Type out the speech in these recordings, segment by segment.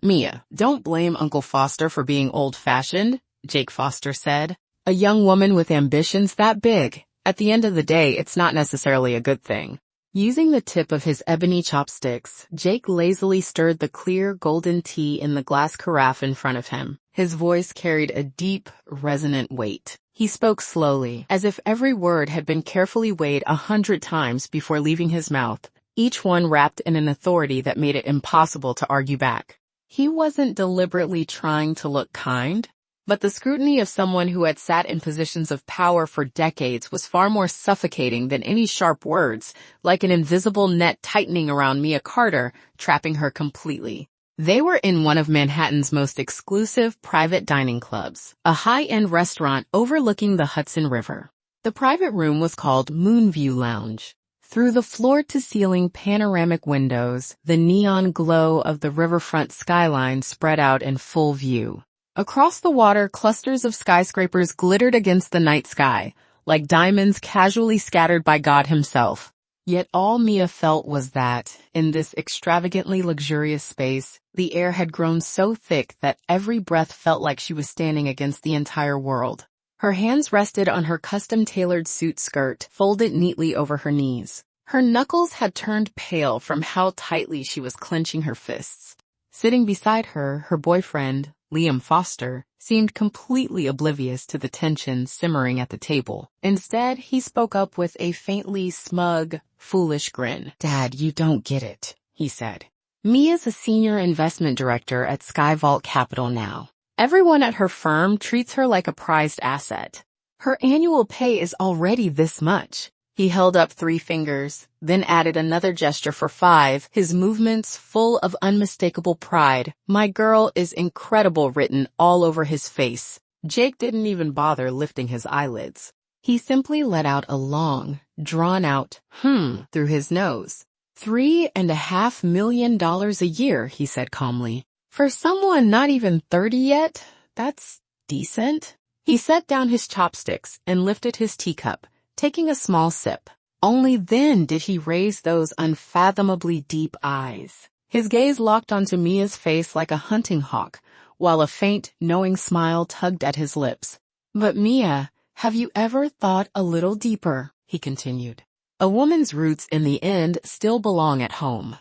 Mia, don't blame Uncle Foster for being old-fashioned, Jake Foster said. A young woman with ambitions that big, at the end of the day, it's not necessarily a good thing. Using the tip of his ebony chopsticks, Jake lazily stirred the clear golden tea in the glass carafe in front of him. His voice carried a deep, resonant weight. He spoke slowly, as if every word had been carefully weighed 100 times before leaving his mouth, each one wrapped in an authority that made it impossible to argue back. He wasn't deliberately trying to look kind, but the scrutiny of someone who had sat in positions of power for decades was far more suffocating than any sharp words, like an invisible net tightening around Mia Carter, trapping her completely. They were in one of Manhattan's most exclusive private dining clubs, a high-end restaurant overlooking the Hudson River. The private room was called Moonview Lounge. Through the floor-to-ceiling panoramic windows, the neon glow of the riverfront skyline spread out in full view. Across the water, clusters of skyscrapers glittered against the night sky, like diamonds casually scattered by God himself. Yet all Mia felt was that, in this extravagantly luxurious space, the air had grown so thick that every breath felt like she was standing against the entire world. Her hands rested on her custom-tailored suit skirt, folded neatly over her knees. Her knuckles had turned pale from how tightly she was clenching her fists. Sitting beside her, her boyfriend, Liam Foster, seemed completely oblivious to the tension simmering at the table. Instead, he spoke up with a faintly smug, foolish grin. "Dad, you don't get it," he said. "Mia's a senior investment director at Skyreach Capital now. Everyone at her firm treats her like a prized asset. Her annual pay is already this much." He held up 3 fingers, then added another gesture for 5, his movements full of unmistakable pride. "My girl is incredible" written all over his face. Jake didn't even bother lifting his eyelids. He simply let out a long, drawn-out through his nose. $3.5 million a year, he said calmly. "For someone not even 30 yet, that's decent." He set down his chopsticks and lifted his teacup, taking a small sip. Only then did he raise those unfathomably deep eyes. His gaze locked onto Mia's face like a hunting hawk, while a faint, knowing smile tugged at his lips. "But Mia, have you ever thought a little deeper?" he continued. "A woman's roots in the end still belong at home."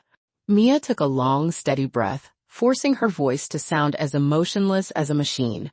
Mia took a long, steady breath, forcing her voice to sound as emotionless as a machine.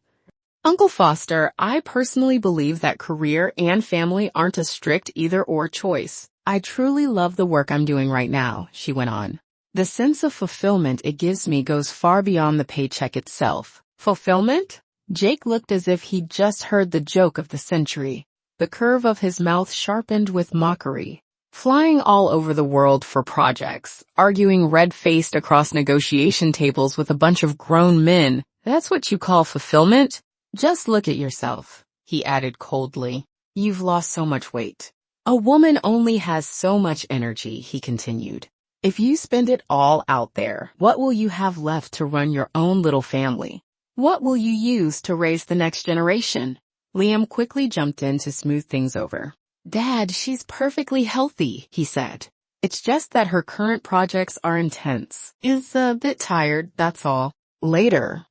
"Uncle Foster, I personally believe that career and family aren't a strict either-or choice. I truly love the work I'm doing right now," she went on. "The sense of fulfillment it gives me goes far beyond the paycheck itself." "Fulfillment?" Jake looked as if he'd just heard the joke of the century. The curve of his mouth sharpened with mockery. "Flying all over the world for projects, arguing red-faced across negotiation tables with a bunch of grown men, that's what you call fulfillment? Just look at yourself," he added coldly. "You've lost so much weight." "A woman only has so much energy," he continued. "If you spend it all out there, what will you have left to run your own little family? What will you use to raise the next generation?" Liam quickly jumped in to smooth things over. "Dad, she's perfectly healthy," he said. "It's just that her current projects are intense. Is a bit tired, that's all. Later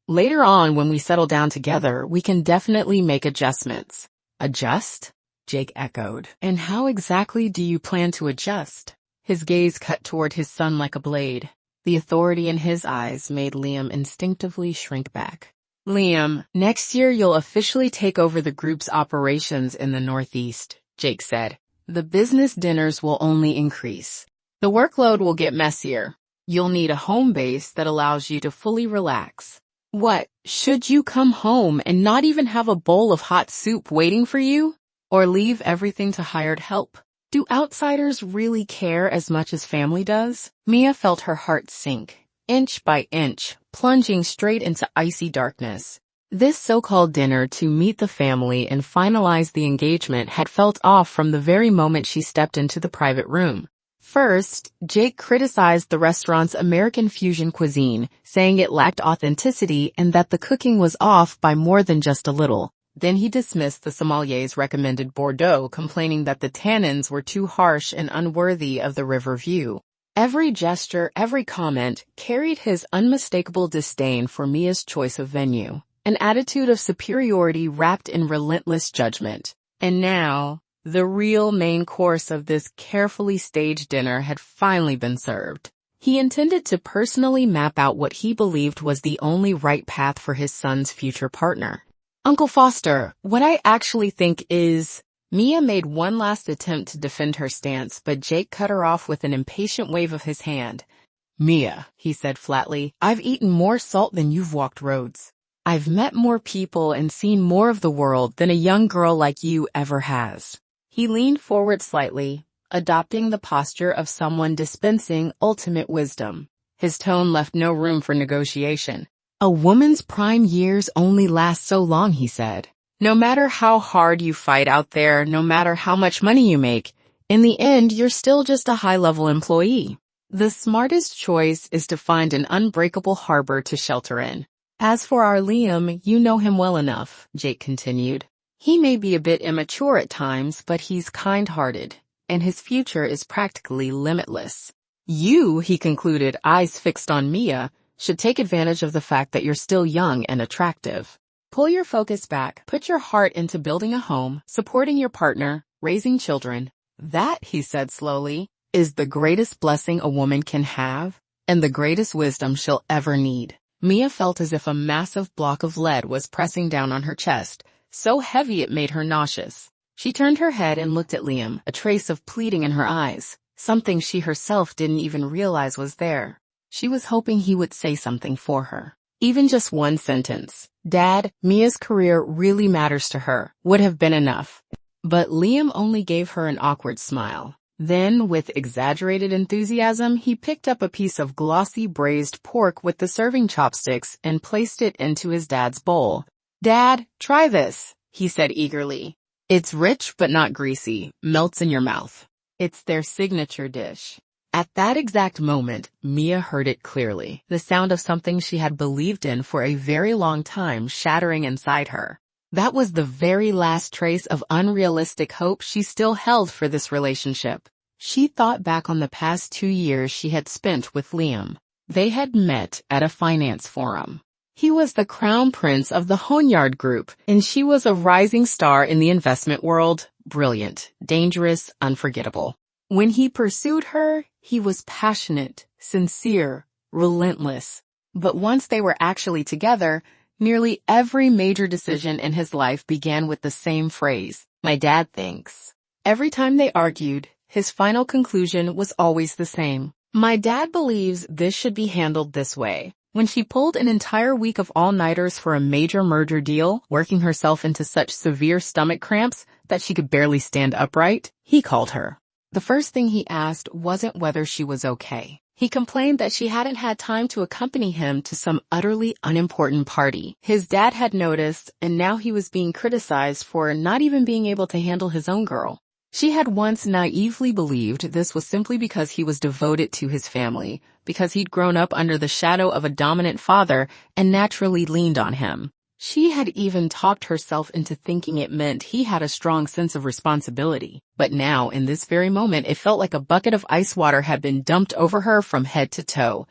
on when we settle down together, we can definitely make adjustments." "Adjust?" Jake echoed. "And how exactly do you plan to adjust?" His gaze cut toward his son like a blade. The authority in his eyes made Liam instinctively shrink back. "Liam, next year you'll officially take over the group's operations in the Northeast," Jake said. "The business dinners will only increase. The workload will get messier. You'll need a home base that allows you to fully relax. What, should you come home and not even have a bowl of hot soup waiting for you? Or leave everything to hired help? Do outsiders really care as much as family does?" Mia felt her heart sink, inch by inch, plunging straight into icy darkness. This so-called dinner to meet the family and finalize the engagement had felt off from the very moment she stepped into the private room. First, Jake criticized the restaurant's American fusion cuisine, saying it lacked authenticity and that the cooking was off by more than just a little. Then he dismissed the sommelier's recommended Bordeaux, complaining that the tannins were too harsh and unworthy of the river view. Every gesture, every comment carried his unmistakable disdain for Mia's choice of venue, an attitude of superiority wrapped in relentless judgment. And now, the real main course of this carefully staged dinner had finally been served. He intended to personally map out what he believed was the only right path for his son's future partner. Uncle Foster, what I actually think is... Mia made one last attempt to defend her stance, but Jake cut her off with an impatient wave of his hand. Mia, he said flatly, I've eaten more salt than you've walked roads. I've met more people and seen more of the world than a young girl like you ever has. He leaned forward slightly, adopting the posture of someone dispensing ultimate wisdom. His tone left no room for negotiation. A woman's prime years only last so long, he said. No matter how hard you fight out there, no matter how much money you make, in the end, you're still just a high-level employee. The smartest choice is to find an unbreakable harbor to shelter in. As for our Liam, you know him well enough, Jake continued. He may be a bit immature at times, but he's kind-hearted, and his future is practically limitless. You, he concluded, eyes fixed on Mia, should take advantage of the fact that you're still young and attractive. Pull your focus back, put your heart into building a home, supporting your partner, raising children. That, he said slowly, is the greatest blessing a woman can have, and the greatest wisdom she'll ever need. Mia felt as if a massive block of lead was pressing down on her chest, so heavy it made her nauseous. She turned her head and looked at Liam, a trace of pleading in her eyes, something she herself didn't even realize was there. She was hoping he would say something for her. Even just one sentence, Dad, Mia's career really matters to her, would have been enough. But Liam only gave her an awkward smile. Then, with exaggerated enthusiasm, he picked up a piece of glossy braised pork with the serving chopsticks and placed it into his dad's bowl. Dad, try this, he said eagerly. It's rich but not greasy, melts in your mouth. It's their signature dish. At that exact moment, Mia heard it clearly, the sound of something she had believed in for a very long time shattering inside her. That was the very last trace of unrealistic hope she still held for this relationship. She thought back on the past 2 years she had spent with Liam. They had met at a finance forum. He was the crown prince of the Hongye Group, and she was a rising star in the investment world, brilliant, dangerous, unforgettable. When he pursued her, he was passionate, sincere, relentless. But once they were actually together, nearly every major decision in his life began with the same phrase, my dad thinks. Every time they argued, his final conclusion was always the same. My dad believes this should be handled this way. When she pulled an entire week of all-nighters for a major merger deal, working herself into such severe stomach cramps that she could barely stand upright, he called her. The first thing he asked wasn't whether she was okay. He complained that she hadn't had time to accompany him to some utterly unimportant party. His dad had noticed, and now he was being criticized for not even being able to handle his own girl. She had once naively believed this was simply because he was devoted to his family, because he'd grown up under the shadow of a dominant father and naturally leaned on him. She had even talked herself into thinking it meant he had a strong sense of responsibility. But now, in this very moment, it felt like a bucket of ice water had been dumped over her from head to toe.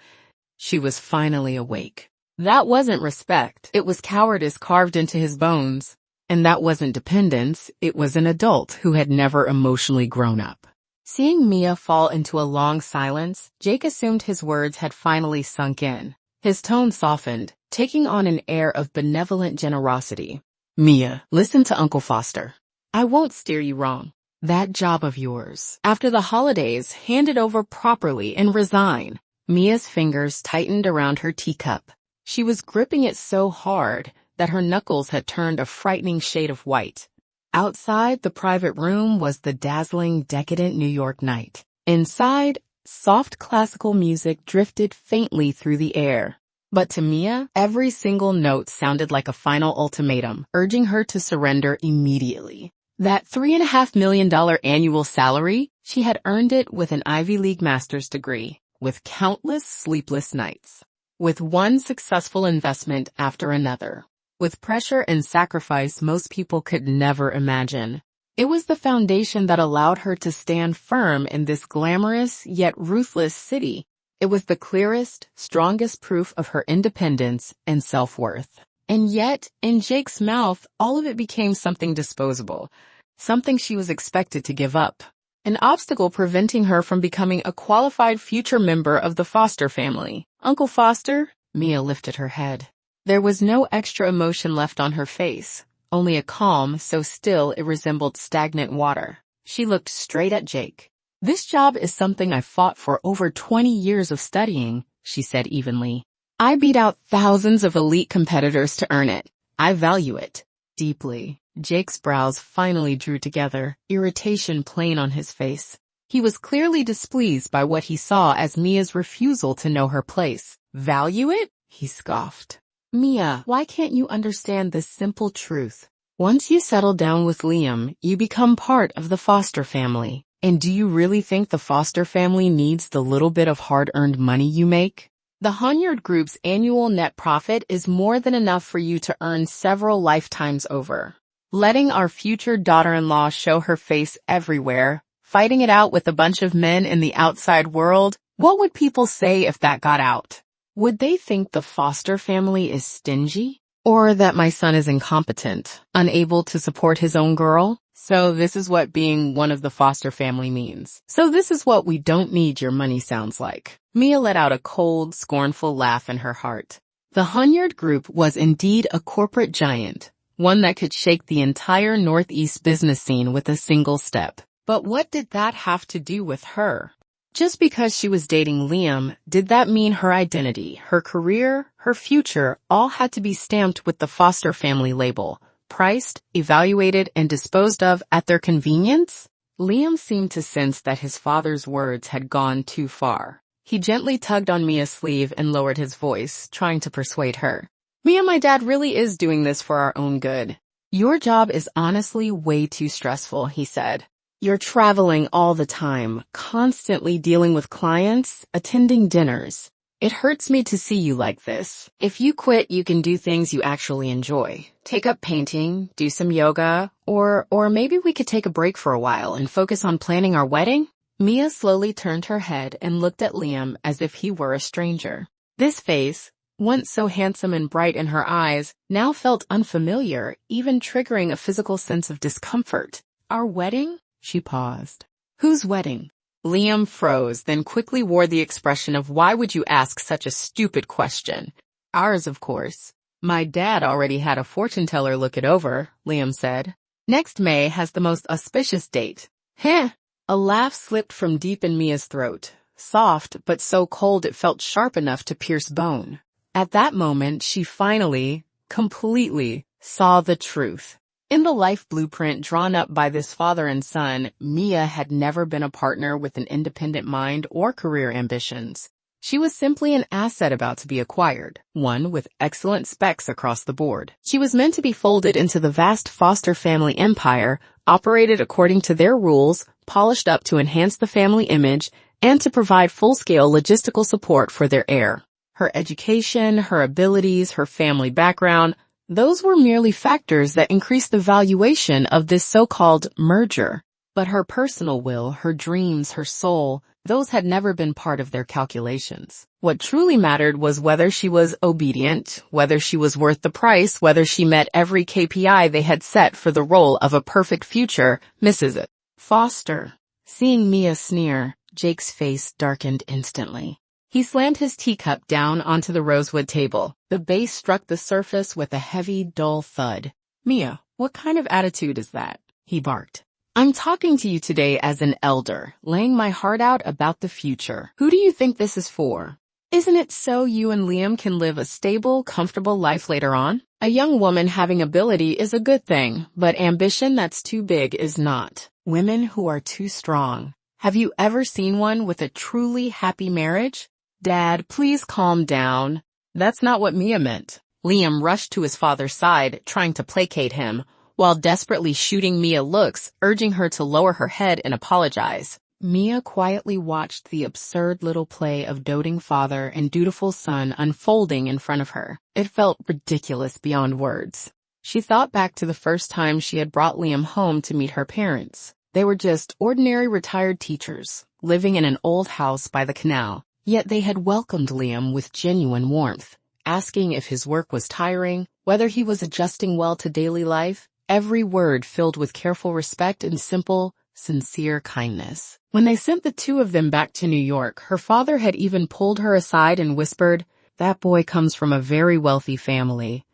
She was finally awake. That wasn't respect. It was cowardice carved into his bones. And that wasn't dependence. It was an adult who had never emotionally grown up. Seeing Mia fall into a long silence, Jake assumed his words had finally sunk in. His tone softened, taking on an air of benevolent generosity. Mia, listen to Uncle Foster. I won't steer you wrong. That job of yours, after the holidays, hand it over properly and resign. Mia's fingers tightened around her teacup. She was gripping it so hard that her knuckles had turned a frightening shade of white. Outside the private room was the dazzling, decadent New York night. Inside, soft classical music drifted faintly through the air. But to Mia, every single note sounded like a final ultimatum, urging her to surrender immediately. That $3.5 million annual salary, she had earned it with an Ivy League master's degree, with countless sleepless nights, with one successful investment after another, with pressure and sacrifice most people could never imagine. It was the foundation that allowed her to stand firm in this glamorous yet ruthless city. It was the clearest, strongest proof of her independence and self-worth. And yet, in Jake's mouth, all of it became something disposable, something she was expected to give up. An obstacle preventing her from becoming a qualified future member of the Foster family. Uncle Foster? Mia lifted her head. There was no extra emotion left on her face, only a calm so still it resembled stagnant water. She looked straight at Jake. This job is something I fought for over 20 years of studying, she said evenly. I beat out thousands of elite competitors to earn it. I value it deeply. Jake's brows finally drew together, irritation plain on his face. He was clearly displeased by what he saw as Mia's refusal to know her place. Value it? He scoffed. Mia, why can't you understand this simple truth? Once you settle down with Liam, you become part of the Foster family. And do you really think the Foster family needs the little bit of hard-earned money you make? The Hongye Group's annual net profit is more than enough for you to earn several lifetimes over. Letting our future daughter-in-law show her face everywhere, fighting it out with a bunch of men in the outside world, what would people say if that got out? Would they think the Foster family is stingy? Or that my son is incompetent, unable to support his own girl? So this is what being one of the Foster family means. So this is what we don't need your money sounds like. Mia let out a cold, scornful laugh in her heart. The Hongye Group was indeed a corporate giant, one that could shake the entire Northeast business scene with a single step. But what did that have to do with her? Just because she was dating Liam, did that mean her identity, her career, her future, all had to be stamped with the Foster family label, priced, evaluated, and disposed of at their convenience? Liam seemed to sense that his father's words had gone too far. He gently tugged on Mia's sleeve and lowered his voice, trying to persuade her. Mia, my dad really is doing this for our own good. Your job is honestly way too stressful, he said. You're traveling all the time, constantly dealing with clients, attending dinners. It hurts me to see you like this. If you quit, you can do things you actually enjoy. Take up painting, do some yoga, or maybe we could take a break for a while and focus on planning our wedding? Mia slowly turned her head and looked at Liam as if he were a stranger. This face, once so handsome and bright in her eyes, now felt unfamiliar, even triggering a physical sense of discomfort. Our wedding? She paused. Whose wedding? Liam froze, then quickly wore the expression of why would you ask such a stupid question? Ours, of course. My dad already had a fortune teller look it over, Liam said. Next May has the most auspicious date. Heh! A laugh slipped from deep in Mia's throat, soft but so cold it felt sharp enough to pierce bone. At that moment, she finally, completely, saw the truth. In the life blueprint drawn up by this father and son, Mia had never been a partner with an independent mind or career ambitions. She was simply an asset about to be acquired, one with excellent specs across the board. She was meant to be folded into the vast Foster family empire, operated according to their rules, polished up to enhance the family image, and to provide full-scale logistical support for their heir. Her education, her abilities, her family background, those were merely factors that increased the valuation of this so-called merger. But her personal will, her dreams, her soul, those had never been part of their calculations. What truly mattered was whether she was obedient, whether she was worth the price, whether she met every KPI they had set for the role of a perfect future Mrs. Foster. Seeing Mia sneer, Jake's face darkened instantly. He slammed his teacup down onto the rosewood table. The base struck the surface with a heavy, dull thud. Mia, what kind of attitude is that? He barked. I'm talking to you today as an elder, laying my heart out about the future. Who do you think this is for? Isn't it so you and Liam can live a stable, comfortable life later on? A young woman having ability is a good thing, but ambition that's too big is not. Women who are too strong. Have you ever seen one with a truly happy marriage? Dad, please calm down. That's not what Mia meant. Liam rushed to his father's side, trying to placate him, while desperately shooting Mia looks, urging her to lower her head and apologize. Mia quietly watched the absurd little play of doting father and dutiful son unfolding in front of her. It felt ridiculous beyond words. She thought back to the first time she had brought Liam home to meet her parents. They were just ordinary retired teachers, living in an old house by the canal. Yet they had welcomed Liam with genuine warmth, asking if his work was tiring, whether he was adjusting well to daily life, every word filled with careful respect and simple, sincere kindness. When they sent the two of them back to New York, her father had even pulled her aside and whispered, "That boy comes from a very wealthy family.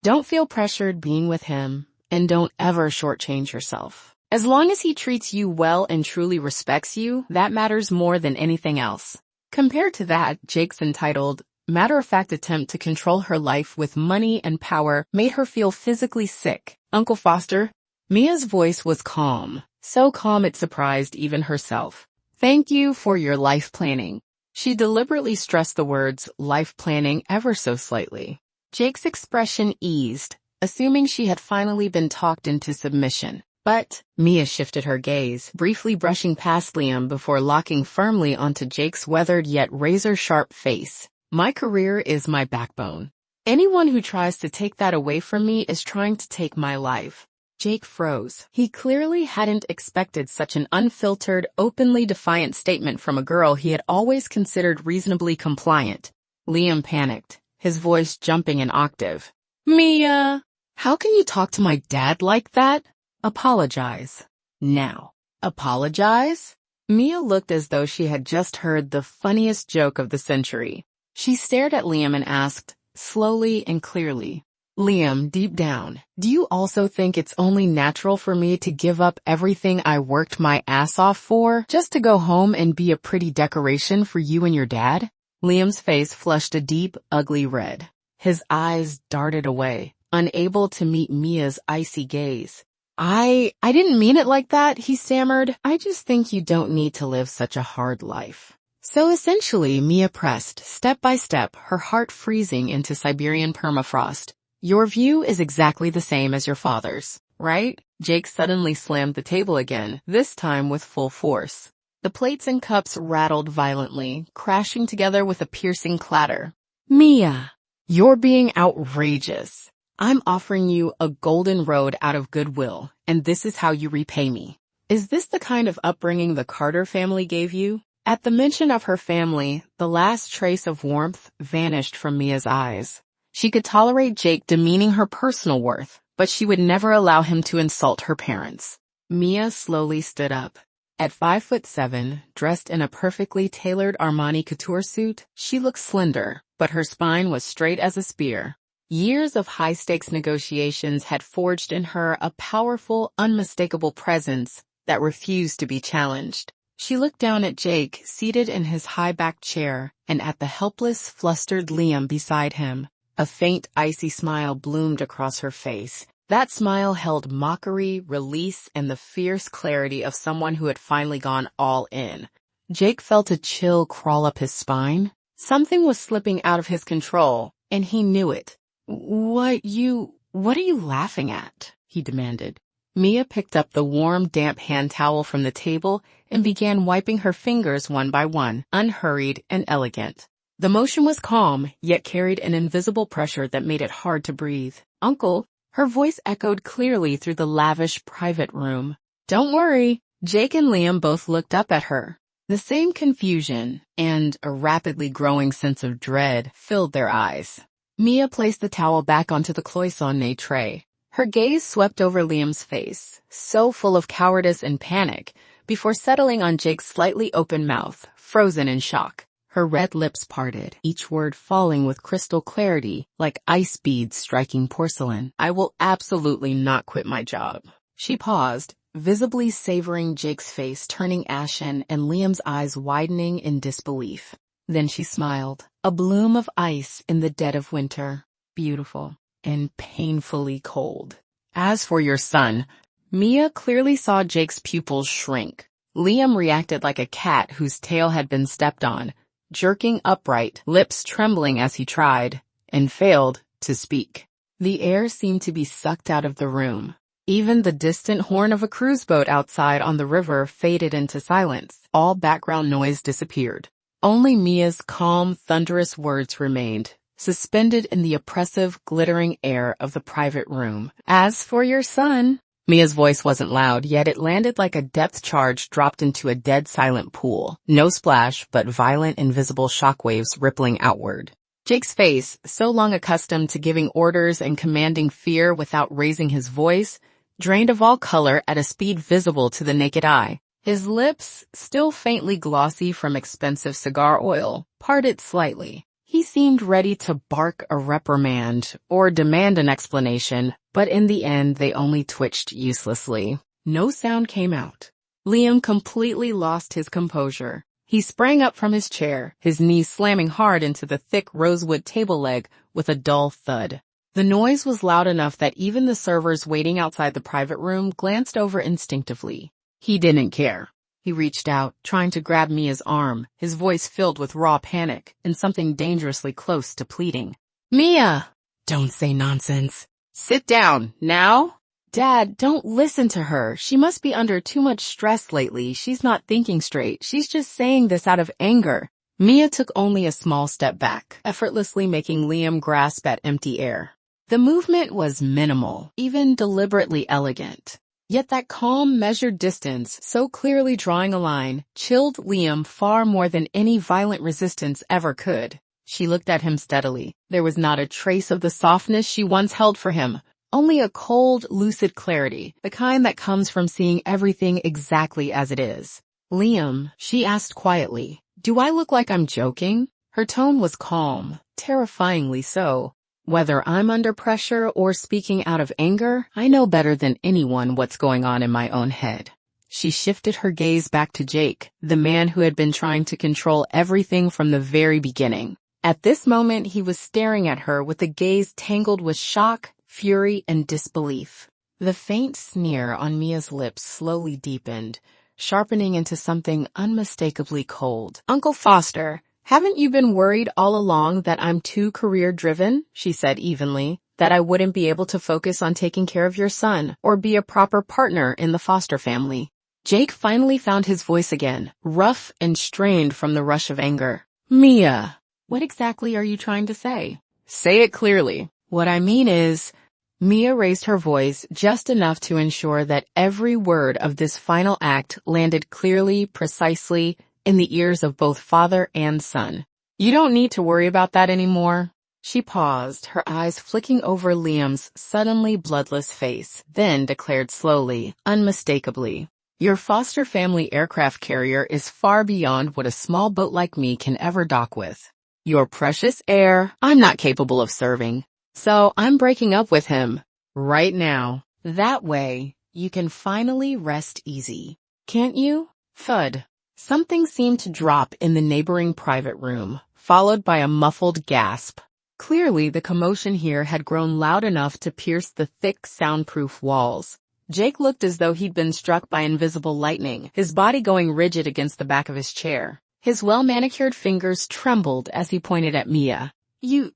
Don't feel pressured being with him, and don't ever shortchange yourself. As long as he treats you well and truly respects you, that matters more than anything else." Compared to that, Jake's entitled, matter-of-fact attempt to control her life with money and power made her feel physically sick. "Uncle Foster?" Mia's voice was calm, so calm it surprised even herself. "Thank you for your life planning." She deliberately stressed the words life planning ever so slightly. Jake's expression eased, assuming she had finally been talked into submission. But Mia shifted her gaze, briefly brushing past Liam before locking firmly onto Jake's weathered yet razor-sharp face. "My career is my backbone. Anyone who tries to take that away from me is trying to take my life." Jake froze. He clearly hadn't expected such an unfiltered, openly defiant statement from a girl he had always considered reasonably compliant. Liam panicked, his voice jumping an octave. "Mia, how can you talk to my dad like that? Apologize. Now." "Apologize?" Mia looked as though she had just heard the funniest joke of the century. She stared at Liam and asked, slowly and clearly, "Liam, deep down, do you also think it's only natural for me to give up everything I worked my ass off for, just to go home and be a pretty decoration for you and your dad?" Liam's face flushed a deep, ugly red. His eyes darted away, unable to meet Mia's icy gaze. I didn't mean it like that," he stammered. "I just think you don't need to live such a hard life." So essentially, Mia pressed, step by step, her heart freezing into Siberian permafrost. "Your view is exactly the same as your father's, right?" Jake suddenly slammed the table again, this time with full force. The plates and cups rattled violently, crashing together with a piercing clatter. "Mia, you're being outrageous. I'm offering you a golden road out of goodwill, and this is how you repay me. Is this the kind of upbringing the Carter family gave you?" At the mention of her family, the last trace of warmth vanished from Mia's eyes. She could tolerate Jake demeaning her personal worth, but she would never allow him to insult her parents. Mia slowly stood up. At 5'7", dressed in a perfectly tailored Armani couture suit, she looked slender, but her spine was straight as a spear. Years of high-stakes negotiations had forged in her a powerful, unmistakable presence that refused to be challenged. She looked down at Jake, seated in his high-backed chair, and at the helpless, flustered Liam beside him. A faint, icy smile bloomed across her face. That smile held mockery, release, and the fierce clarity of someone who had finally gone all in. Jake felt a chill crawl up his spine. Something was slipping out of his control, and he knew it. What are you laughing at?" he demanded. Mia picked up the warm, damp hand towel from the table and began wiping her fingers one by one, unhurried and elegant. The motion was calm, yet carried an invisible pressure that made it hard to breathe. "Uncle," her voice echoed clearly through the lavish private room. "Don't worry." Jake and Liam both looked up at her. The same confusion and a rapidly growing sense of dread filled their eyes. Mia placed the towel back onto the cloisonne tray. Her gaze swept over Liam's face, so full of cowardice and panic, before settling on Jake's slightly open mouth, frozen in shock. Her red lips parted, each word falling with crystal clarity, like ice beads striking porcelain. "I will absolutely not quit my job." She paused, visibly savoring Jake's face turning ashen and Liam's eyes widening in disbelief. Then she smiled, a bloom of ice in the dead of winter, beautiful and painfully cold. "As for your son," Mia clearly saw Jake's pupils shrink. Liam reacted like a cat whose tail had been stepped on, jerking upright, lips trembling as he tried, and failed, to speak. The air seemed to be sucked out of the room. Even the distant horn of a cruise boat outside on the river faded into silence. All background noise disappeared. Only Mia's calm, thunderous words remained, suspended in the oppressive, glittering air of the private room. As for your son, Mia's voice wasn't loud, yet it landed like a depth charge dropped into a dead silent pool. No splash, but violent, invisible shockwaves rippling outward. Jake's face, so long accustomed to giving orders and commanding fear without raising his voice, drained of all color at a speed visible to the naked eye. His lips, still faintly glossy from expensive cigar oil, parted slightly. He seemed ready to bark a reprimand or demand an explanation, but in the end they only twitched uselessly. No sound came out. Liam completely lost his composure. He sprang up from his chair, his knees slamming hard into the thick rosewood table leg with a dull thud. The noise was loud enough that even the servers waiting outside the private room glanced over instinctively. He didn't care. He reached out, trying to grab Mia's arm, his voice filled with raw panic and something dangerously close to pleading. Mia! Don't say nonsense. Sit down, now? Dad, don't listen to her. She must be under too much stress lately. She's not thinking straight. She's just saying this out of anger. Mia took only a small step back, effortlessly making Liam grasp at empty air. The movement was minimal, even deliberately elegant. Yet that calm, measured distance, so clearly drawing a line, chilled Liam far more than any violent resistance ever could. She looked at him steadily. There was not a trace of the softness she once held for him, only a cold, lucid clarity, the kind that comes from seeing everything exactly as it is. Liam, she asked quietly, do I look like I'm joking? Her tone was calm, terrifyingly so. Whether I'm under pressure or speaking out of anger, I know better than anyone what's going on in my own head. She shifted her gaze back to Jake, the man who had been trying to control everything from the very beginning. At this moment, he was staring at her with a gaze tangled with shock, fury, and disbelief. The faint sneer on Mia's lips slowly deepened, sharpening into something unmistakably cold. Uncle Foster, haven't you been worried all along that I'm too career-driven? She said evenly, that I wouldn't be able to focus on taking care of your son or be a proper partner in the Foster family. Jake finally found his voice again, rough and strained from the rush of anger. Mia, what exactly are you trying to say? Say it clearly. What I mean is... Mia raised her voice just enough to ensure that every word of this final act landed clearly, precisely, in the ears of both father and son. You don't need to worry about that anymore. She paused, her eyes flicking over Liam's suddenly bloodless face, then declared slowly, unmistakably, your foster family aircraft carrier is far beyond what a small boat like me can ever dock with. Your precious heir, I'm not capable of serving. So I'm breaking up with him. Right now. That way, you can finally rest easy. Can't you? Thud. Something seemed to drop in the neighboring private room, followed by a muffled gasp. Clearly, the commotion here had grown loud enough to pierce the thick, soundproof walls. Jake looked as though he'd been struck by invisible lightning, his body going rigid against the back of his chair. His well-manicured fingers trembled as he pointed at Mia. You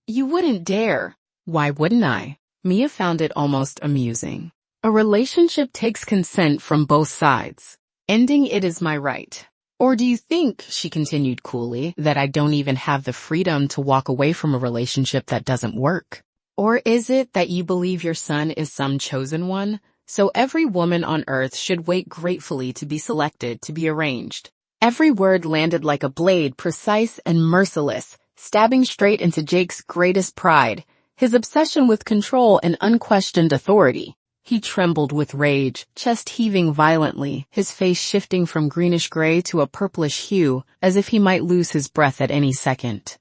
wouldn't dare. Why wouldn't I? Mia found it almost amusing. A relationship takes consent from both sides. Ending it is my right. Or do you think, she continued coolly, that I don't even have the freedom to walk away from a relationship that doesn't work? Or is it that you believe your son is some chosen one, so every woman on earth should wait gratefully to be selected, to be arranged? Every word landed like a blade, precise and merciless, stabbing straight into Jake's greatest pride, his obsession with control and unquestioned authority. He trembled with rage, chest heaving violently, his face shifting from greenish-gray to a purplish hue, as if he might lose his breath at any second.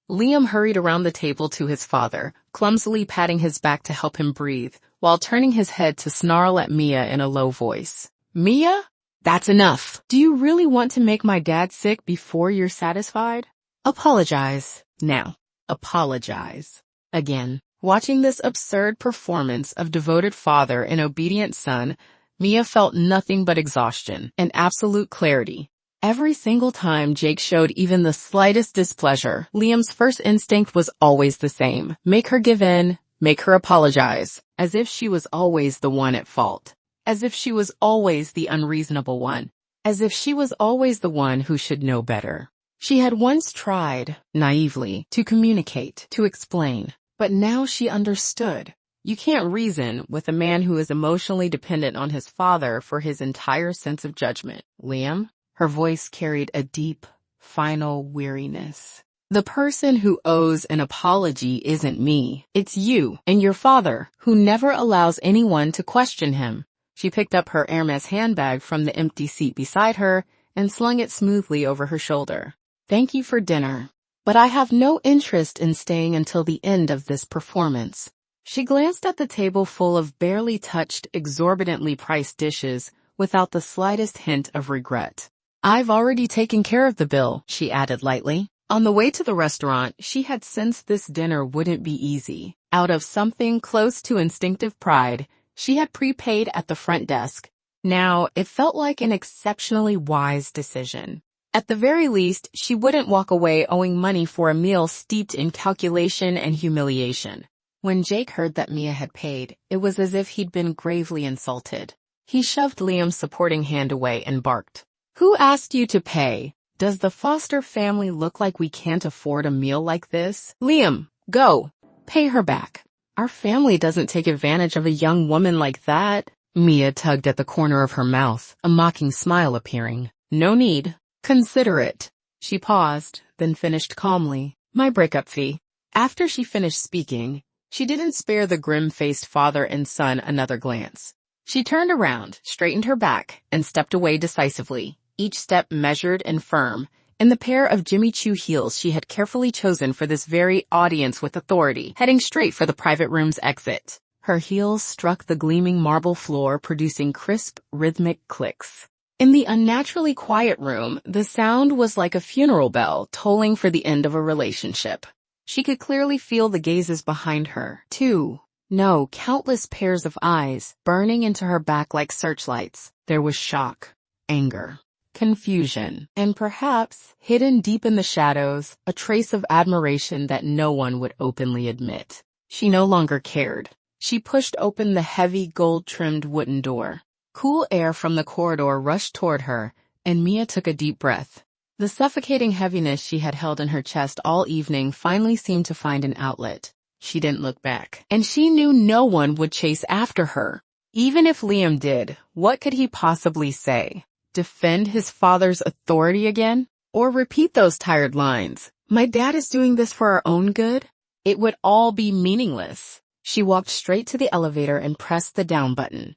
Liam hurried around the table to his father, clumsily patting his back to help him breathe, while turning his head to snarl at Mia in a low voice. Mia? That's enough. Do you really want to make my dad sick before you're satisfied? Apologize. Now. Apologize. Again. Watching this absurd performance of devoted father and obedient son, Mia felt nothing but exhaustion and absolute clarity. Every single time Jake showed even the slightest displeasure, Liam's first instinct was always the same. Make her give in, make her apologize, as if she was always the one at fault. As if she was always the unreasonable one. As if she was always the one who should know better. She had once tried, naively, to communicate, to explain, but now she understood. You can't reason with a man who is emotionally dependent on his father for his entire sense of judgment. Liam? Her voice carried a deep, final weariness. The person who owes an apology isn't me. It's you and your father, who never allows anyone to question him. She picked up her Hermes handbag from the empty seat beside her and slung it smoothly over her shoulder. Thank you for dinner, but I have no interest in staying until the end of this performance. She glanced at the table full of barely touched, exorbitantly priced dishes without the slightest hint of regret. I've already taken care of the bill, she added lightly. On the way to the restaurant, she had sensed this dinner wouldn't be easy. Out of something close to instinctive pride, she had prepaid at the front desk. Now, it felt like an exceptionally wise decision. At the very least, she wouldn't walk away owing money for a meal steeped in calculation and humiliation. When Jake heard that Mia had paid, it was as if he'd been gravely insulted. He shoved Liam's supporting hand away and barked. Who asked you to pay? Does the Foster family look like we can't afford a meal like this? Liam, go. Pay her back. Our family doesn't take advantage of a young woman like that. Mia tugged at the corner of her mouth, a mocking smile appearing. No need. Consider it. She paused, then finished calmly. My breakup fee. After she finished speaking, she didn't spare the grim-faced father and son another glance. She turned around, straightened her back, and stepped away decisively, each step measured and firm, in the pair of Jimmy Choo heels she had carefully chosen for this very audience with authority, heading straight for the private room's exit. Her heels struck the gleaming marble floor, producing crisp, rhythmic clicks. In the unnaturally quiet room, the sound was like a funeral bell tolling for the end of a relationship. She could clearly feel the gazes behind her, too. No, countless pairs of eyes, burning into her back like searchlights. There was shock, anger, confusion, and perhaps, hidden deep in the shadows, a trace of admiration that no one would openly admit. She no longer cared. She pushed open the heavy, gold-trimmed wooden door. Cool air from the corridor rushed toward her, and Mia took a deep breath. The suffocating heaviness she had held in her chest all evening finally seemed to find an outlet. She didn't look back, and she knew no one would chase after her. Even if Liam did, what could he possibly say? Defend his father's authority again? Or repeat those tired lines, "My dad is doing this for our own good"? It would all be meaningless. She walked straight to the elevator and pressed the down button.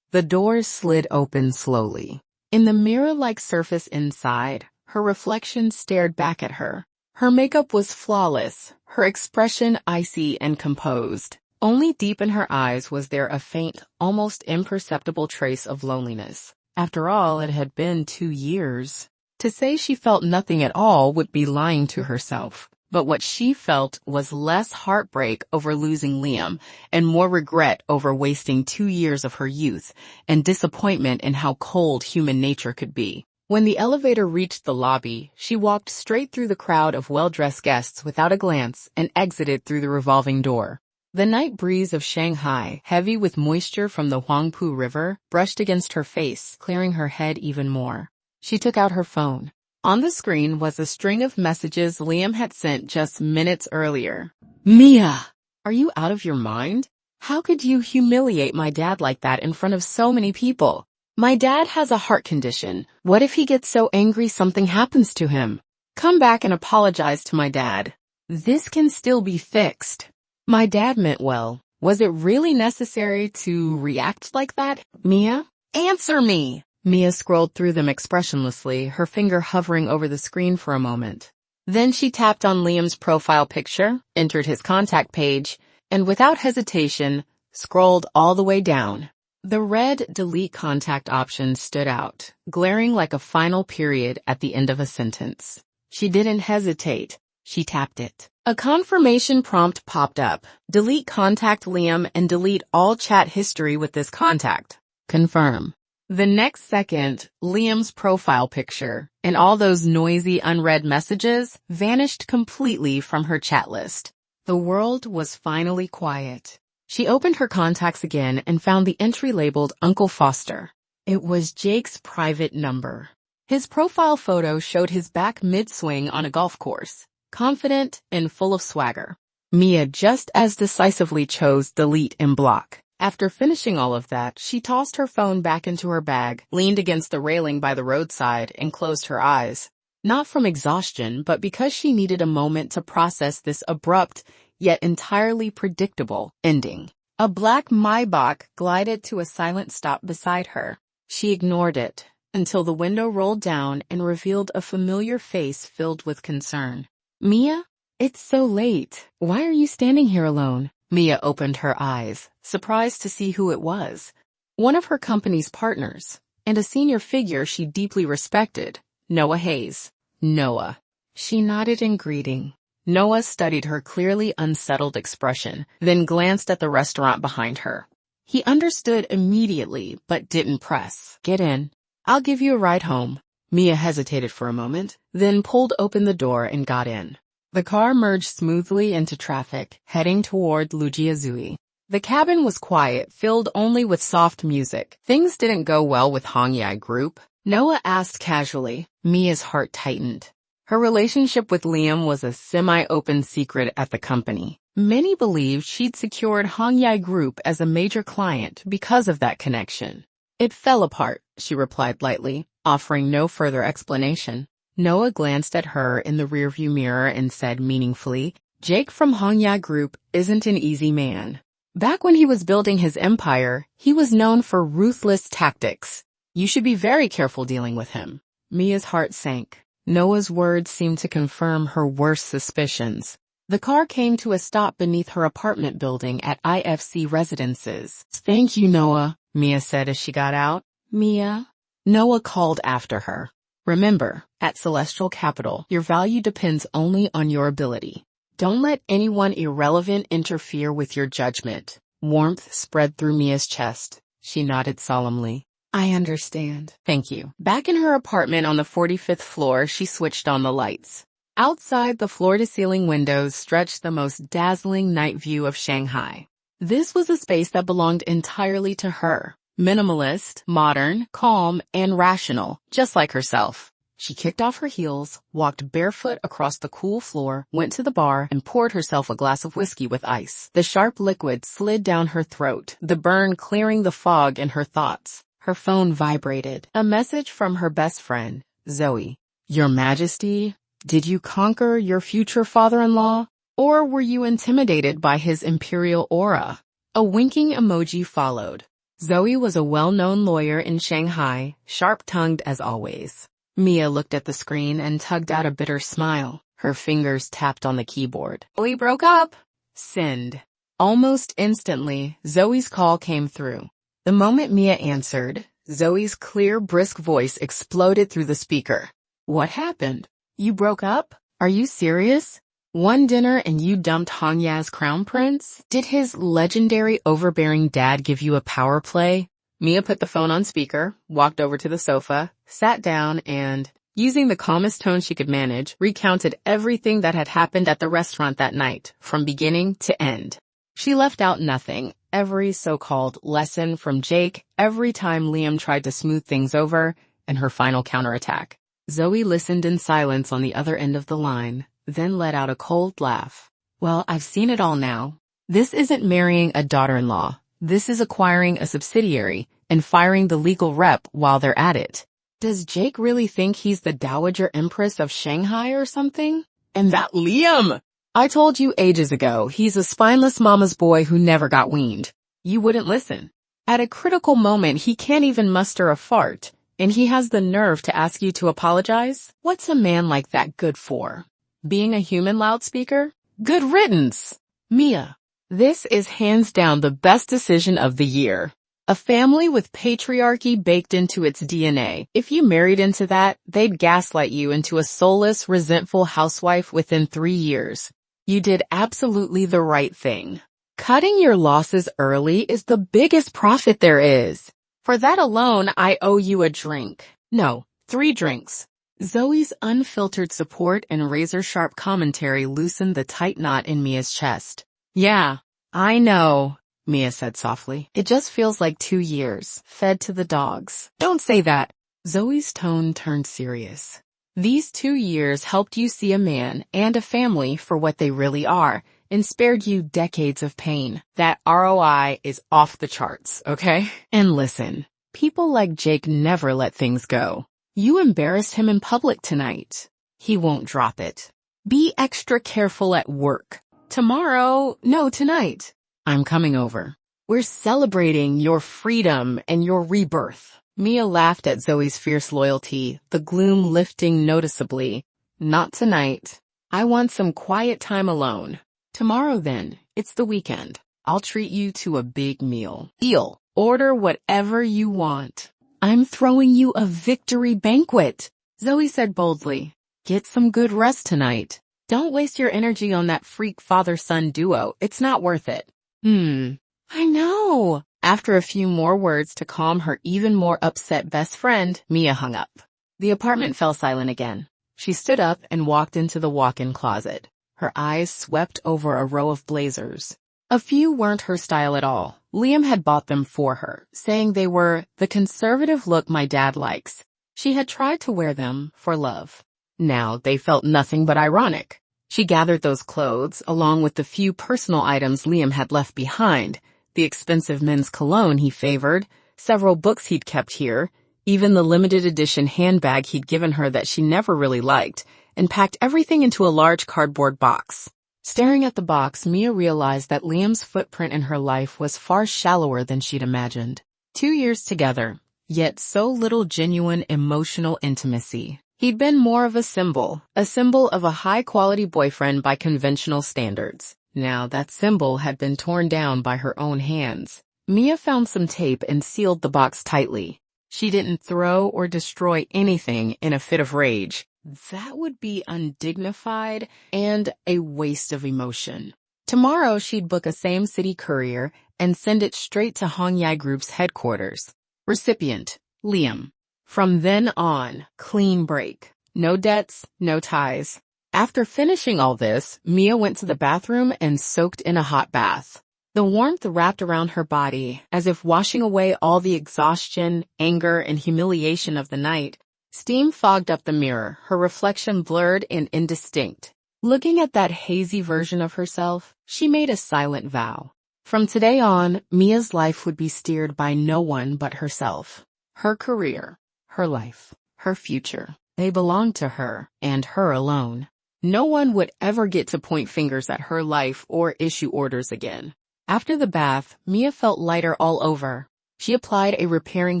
The doors slid open slowly. In the mirror-like surface inside, her reflection stared back at her. Her makeup was flawless, her expression icy and composed. Only deep in her eyes was there a faint, almost imperceptible trace of loneliness. After all, it had been 2 years. To say she felt nothing at all would be lying to herself. But what she felt was less heartbreak over losing Liam and more regret over wasting 2 years of her youth and disappointment in how cold human nature could be. When the elevator reached the lobby, she walked straight through the crowd of well-dressed guests without a glance and exited through the revolving door. The night breeze of Shanghai, heavy with moisture from the Huangpu River, brushed against her face, clearing her head even more. She took out her phone. On the screen was a string of messages Liam had sent just minutes earlier. Mia! Are you out of your mind? How could you humiliate my dad like that in front of so many people? My dad has a heart condition. What if he gets so angry something happens to him? Come back and apologize to my dad. This can still be fixed. My dad meant well. Was it really necessary to react like that? Mia? Answer me! Mia scrolled through them expressionlessly, her finger hovering over the screen for a moment. Then she tapped on Liam's profile picture, entered his contact page, and without hesitation, scrolled all the way down. The red delete contact option stood out, glaring like a final period at the end of a sentence. She didn't hesitate. She tapped it. A confirmation prompt popped up. Delete contact Liam and delete all chat history with this contact. Confirm. The next second, Liam's profile picture and all those noisy unread messages vanished completely from her chat list. The world was finally quiet. She opened her contacts again and found the entry labeled Uncle Foster. It was Jake's private number. His profile photo showed his back mid-swing on a golf course, confident and full of swagger. Mia just as decisively chose delete and block. After finishing all of that, she tossed her phone back into her bag, leaned against the railing by the roadside, and closed her eyes. Not from exhaustion, but because she needed a moment to process this abrupt, yet entirely predictable, ending. A black Maybach glided to a silent stop beside her. She ignored it, until the window rolled down and revealed a familiar face filled with concern. "Mia? It's so late. Why are you standing here alone?" Mia opened her eyes, surprised to see who it was. One of her company's partners, and a senior figure she deeply respected, Noah Hayes. Noah. She nodded in greeting. Noah studied her clearly unsettled expression, then glanced at the restaurant behind her. He understood immediately, but didn't press. "Get in. I'll give you a ride home." Mia hesitated for a moment, then pulled open the door and got in. The car merged smoothly into traffic, heading toward Lujiazui. The cabin was quiet, filled only with soft music. "Things didn't go well with Hongye Group?" Noah asked casually. Mia's heart tightened. Her relationship with Liam was a semi-open secret at the company. Many believed she'd secured Hongye Group as a major client because of that connection. "It fell apart," she replied lightly, offering no further explanation. Noah glanced at her in the rearview mirror and said meaningfully, "Jake from Hongye Group isn't an easy man. Back when he was building his empire, he was known for ruthless tactics. You should be very careful dealing with him." Mia's heart sank. Noah's words seemed to confirm her worst suspicions. The car came to a stop beneath her apartment building at IFC Residences. "Thank you, Noah," Mia said as she got out. "Mia?" Noah called after her. "Remember, at Celestial Capital, your value depends only on your ability. Don't let anyone irrelevant interfere with your judgment." Warmth spread through Mia's chest. She nodded solemnly. "I understand. Thank you." Back in her apartment on the 45th floor, she switched on the lights. Outside, the floor-to-ceiling windows stretched the most dazzling night view of Shanghai. This was a space that belonged entirely to her. Minimalist, modern, calm, and rational, just like herself. She kicked off her heels, walked barefoot across the cool floor, went to the bar, and poured herself a glass of whiskey with ice. The sharp liquid slid down her throat, the burn clearing the fog in her thoughts. Her phone vibrated. A message from her best friend, Zoe. "Your Majesty, did you conquer your future father-in-law? Or were you intimidated by his imperial aura?" A winking emoji followed. Zoe was a well-known lawyer in Shanghai, sharp-tongued as always. Mia looked at the screen and tugged out a bitter smile. Her fingers tapped on the keyboard. "We broke up." Send. Almost instantly, Zoe's call came through. The moment Mia answered, Zoe's clear, brisk voice exploded through the speaker. "What happened? You broke up? Are you serious? One dinner and you dumped Hongye's crown prince? Did his legendary overbearing dad give you a power play?" Mia put the phone on speaker, walked over to the sofa, sat down and, using the calmest tone she could manage, recounted everything that had happened at the restaurant that night, from beginning to end. She left out nothing, every so-called lesson from Jake, every time Liam tried to smooth things over, and her final counterattack. Zoe listened in silence on the other end of the line, then let out a cold laugh. "Well, I've seen it all now. This isn't marrying a daughter-in-law. This is acquiring a subsidiary and firing the legal rep while they're at it. Does Jake really think he's the Dowager Empress of Shanghai or something? And that Liam! I told you ages ago, he's a spineless mama's boy who never got weaned. You wouldn't listen. At a critical moment, he can't even muster a fart, and he has the nerve to ask you to apologize? What's a man like that good for? Being a human loudspeaker? Good riddance! Mia, this is hands down the best decision of the year. A family with patriarchy baked into its DNA. If you married into that, they'd gaslight you into a soulless, resentful housewife within 3 years. You did absolutely the right thing. Cutting your losses early is the biggest profit there is. For that alone, I owe you a drink. No, 3 drinks. Zoe's unfiltered support and razor-sharp commentary loosened the tight knot in Mia's chest. "Yeah, I know," Mia said softly. "It just feels like 2 years, fed to the dogs." "Don't say that. Zoe's tone turned serious. These 2 years helped you see a man and a family for what they really are, and spared you decades of pain. That ROI is off the charts, okay? And listen, people like Jake never let things go. You embarrassed him in public tonight. He won't drop it. Be extra careful at work. Tonight. I'm coming over. We're celebrating your freedom and your rebirth. Mia laughed at Zoe's fierce loyalty, the gloom lifting noticeably. Not tonight. I want some quiet time alone. Tomorrow then, it's the weekend. I'll treat you to a big meal. Deal. Order whatever you want. I'm throwing you a victory banquet, Zoe said boldly. Get some good rest tonight. Don't waste your energy on that freak father-son duo. It's not worth it. I know. After a few more words to calm her even more upset best friend, Mia hung up. The apartment fell silent again. She stood up and walked into the walk-in closet. Her eyes swept over a row of blazers. A few weren't her style at all. Liam had bought them for her, saying they were the conservative look my dad likes. She had tried to wear them for love. Now they felt nothing but ironic. She gathered those clothes, along with the few personal items Liam had left behind, the expensive men's cologne he favored, several books he'd kept here, even the limited edition handbag he'd given her that she never really liked, and packed everything into a large cardboard box. Staring at the box, Mia realized that Liam's footprint in her life was far shallower than she'd imagined. 2 years together, yet so little genuine emotional intimacy. He'd been more of a symbol of a high-quality boyfriend by conventional standards. Now that symbol had been torn down by her own hands. Mia found some tape and sealed the box tightly. She didn't throw or destroy anything in a fit of rage. That would be undignified and a waste of emotion. Tomorrow she'd book a same-city courier and send it straight to Hongye Group's headquarters. Recipient, Liam. From then on, clean break. No debts, no ties. After finishing all this, Mia went to the bathroom and soaked in a hot bath. The warmth wrapped around her body, as if washing away all the exhaustion, anger, and humiliation of the night. Steam fogged up the mirror, her reflection blurred and indistinct. Looking at that hazy version of herself, she made a silent vow. From today on, Mia's life would be steered by no one but herself. Her career, her life, her future. They belonged to her, and her alone. No one would ever get to point fingers at her life or issue orders again. After the bath, Mia felt lighter all over. She applied a repairing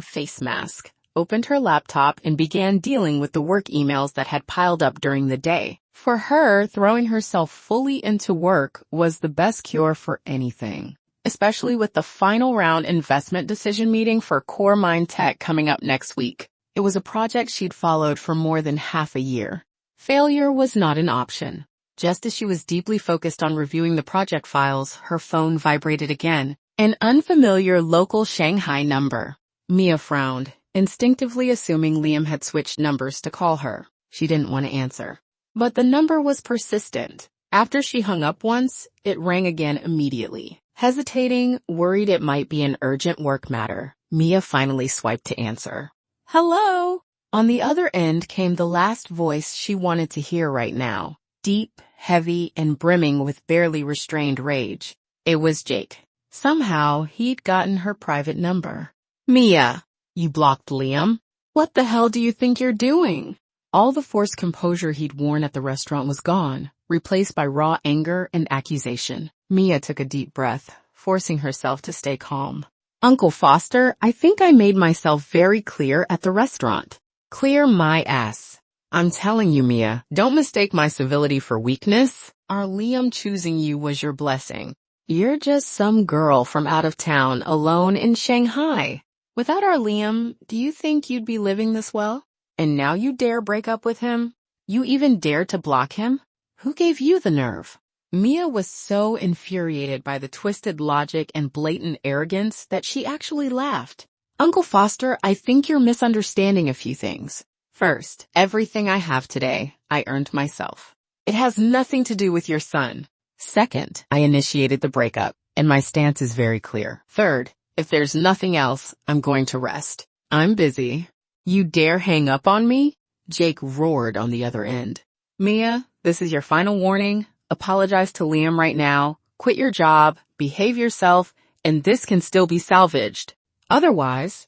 face mask, opened her laptop, and began dealing with the work emails that had piled up during the day. For her, throwing herself fully into work was the best cure for anything, especially with the final round investment decision meeting for Core Mind Tech coming up next week. It was a project she'd followed for more than half a year. Failure was not an option. Just as she was deeply focused on reviewing the project files, her phone vibrated again. An unfamiliar local Shanghai number. Mia frowned, instinctively assuming Liam had switched numbers to call her. She didn't want to answer. But the number was persistent. After she hung up once, it rang again immediately. Hesitating, worried it might be an urgent work matter, Mia finally swiped to answer. Hello? On the other end came the last voice she wanted to hear right now. Deep, heavy, and brimming with barely restrained rage. It was Jake. Somehow, he'd gotten her private number. Mia, you blocked Liam? What the hell do you think you're doing? All the forced composure he'd worn at the restaurant was gone, replaced by raw anger and accusation. Mia took a deep breath, forcing herself to stay calm. Uncle Foster, I think I made myself very clear at the restaurant. Clear my ass. I'm telling you, Mia, don't mistake my civility for weakness. Our Liam choosing you was your blessing. You're just some girl from out of town alone in Shanghai. Without our Liam, do you think you'd be living this well? And now you dare break up with him? You even dare to block him? Who gave you the nerve? Mia was so infuriated by the twisted logic and blatant arrogance that she actually laughed. Uncle Foster, I think you're misunderstanding a few things. First, everything I have today, I earned myself. It has nothing to do with your son. Second, I initiated the breakup, and my stance is very clear. Third, if there's nothing else, I'm going to rest. I'm busy. You dare hang up on me? Jake roared on the other end. Mia, this is your final warning. Apologize to Liam right now. Quit your job, behave yourself, and this can still be salvaged. Otherwise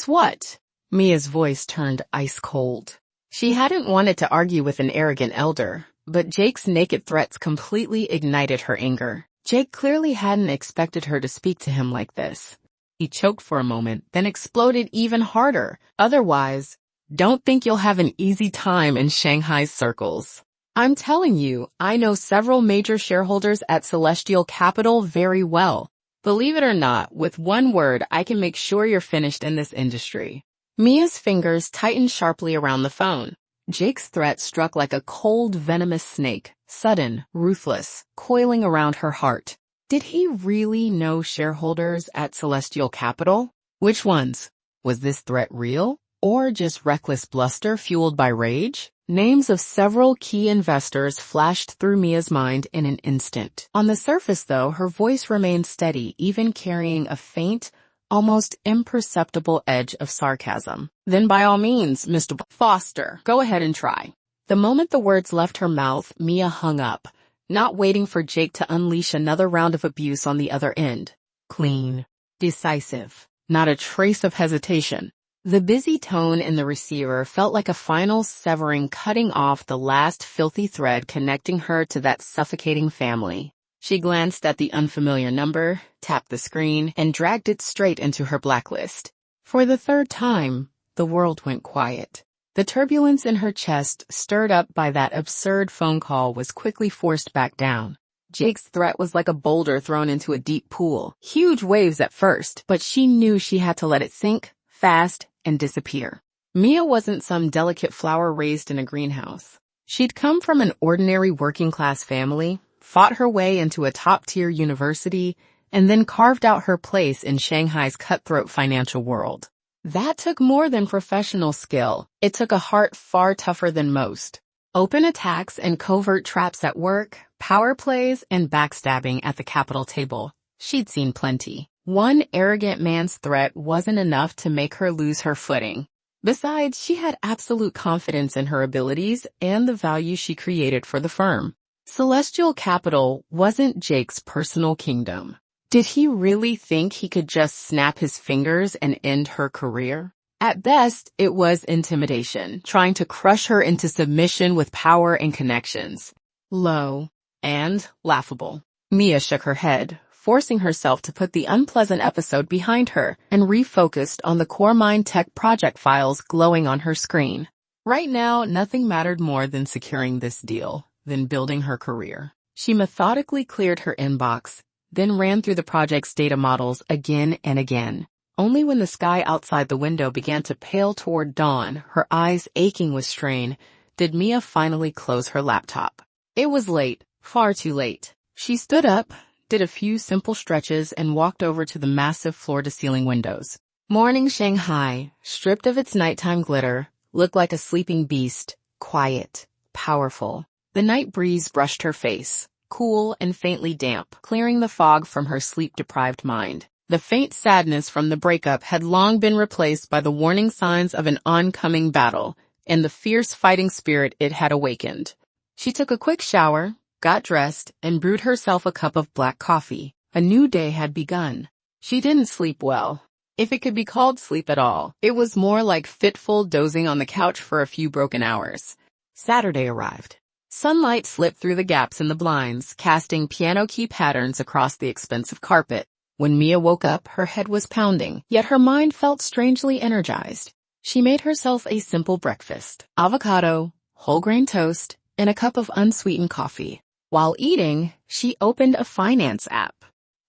what? Mia's voice turned ice cold. She hadn't wanted to argue with an arrogant elder, but Jake's naked threats completely ignited her anger. Jake clearly hadn't expected her to speak to him like this. He choked for a moment, then exploded even harder. Otherwise, don't think you'll have an easy time in Shanghai's circles. I'm telling you, I know several major shareholders at Celestial Capital very well. Believe it or not, with one word, I can make sure you're finished in this industry. Mia's fingers tightened sharply around the phone. Jake's threat struck like a cold, venomous snake, sudden, ruthless, coiling around her heart. Did he really know shareholders at Celestial Capital? Which ones? Was this threat real, or just reckless bluster fueled by rage? Names of several key investors flashed through Mia's mind in an instant. On the surface, though, her voice remained steady, even carrying a faint, almost imperceptible edge of sarcasm. Then by all means, Mr. Foster, go ahead and try. The moment the words left her mouth, Mia hung up, not waiting for Jake to unleash another round of abuse on the other end. Clean. Decisive. Not a trace of hesitation. The busy tone in the receiver felt like a final severing, cutting off the last filthy thread connecting her to that suffocating family. She glanced at the unfamiliar number, tapped the screen, and dragged it straight into her blacklist. For the third time, the world went quiet. The turbulence in her chest, stirred up by that absurd phone call, was quickly forced back down. Jake's threat was like a boulder thrown into a deep pool. Huge waves at first, but she knew she had to let it sink, fast, and disappear. Mia wasn't some delicate flower raised in a greenhouse. She'd come from an ordinary working-class family, fought her way into a top-tier university, and then carved out her place in Shanghai's cutthroat financial world. That took more than professional skill. It took a heart far tougher than most. Open attacks and covert traps at work, power plays, and backstabbing at the capital table. She'd seen plenty. One arrogant man's threat wasn't enough to make her lose her footing. Besides, she had absolute confidence in her abilities and the value she created for the firm. Celestial Capital wasn't Jake's personal kingdom. Did he really think he could just snap his fingers and end her career? At best, it was intimidation, trying to crush her into submission with power and connections. Low and laughable. Mia shook her head, forcing herself to put the unpleasant episode behind her, and refocused on the Core Mind Tech project files glowing on her screen. Right now, nothing mattered more than securing this deal, than building her career. She methodically cleared her inbox, then ran through the project's data models again and again. Only when the sky outside the window began to pale toward dawn, her eyes aching with strain, did Mia finally close her laptop. It was late, far too late. She stood up, did a few simple stretches, and walked over to the massive floor-to-ceiling windows. Morning Shanghai, stripped of its nighttime glitter, looked like a sleeping beast, quiet, powerful. The night breeze brushed her face, cool and faintly damp, clearing the fog from her sleep-deprived mind. The faint sadness from the breakup had long been replaced by the warning signs of an oncoming battle and the fierce fighting spirit it had awakened. She took a quick shower, got dressed, and brewed herself a cup of black coffee. A new day had begun. She didn't sleep well. If it could be called sleep at all, it was more like fitful dozing on the couch for a few broken hours. Saturday arrived. Sunlight slipped through the gaps in the blinds, casting piano key patterns across the expensive carpet. When Mia woke up, her head was pounding, yet her mind felt strangely energized. She made herself a simple breakfast: avocado, whole grain toast, and a cup of unsweetened coffee. While eating, she opened a finance app.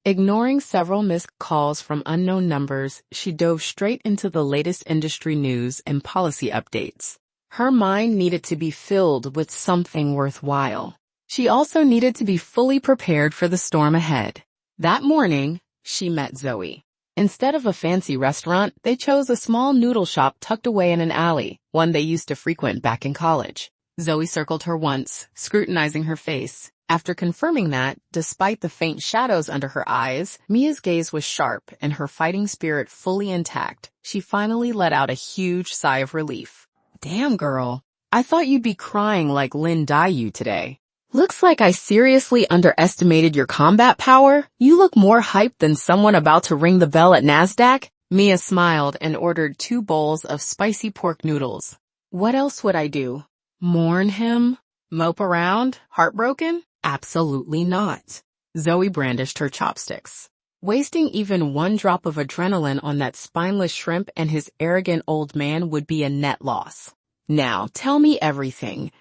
Ignoring several missed calls from unknown numbers, she dove straight into the latest industry news and policy updates. Her mind needed to be filled with something worthwhile. She also needed to be fully prepared for the storm ahead. That morning, she met Zoe. Instead of a fancy restaurant, they chose a small noodle shop tucked away in an alley, one they used to frequent back in college. Zoe circled her once, scrutinizing her face. After confirming that, despite the faint shadows under her eyes, Mia's gaze was sharp and her fighting spirit fully intact. She finally let out a huge sigh of relief. Damn, girl. I thought you'd be crying like Lin Daiyu today. Looks like I seriously underestimated your combat power. You look more hyped than someone about to ring the bell at NASDAQ. Mia smiled and ordered 2 bowls of spicy pork noodles. What else would I do? Mourn him? Mope around? Heartbroken? Absolutely not. Zoe brandished her chopsticks. Wasting even 1 drop of adrenaline on that spineless shrimp and his arrogant old man would be a net loss. Now, tell me everything.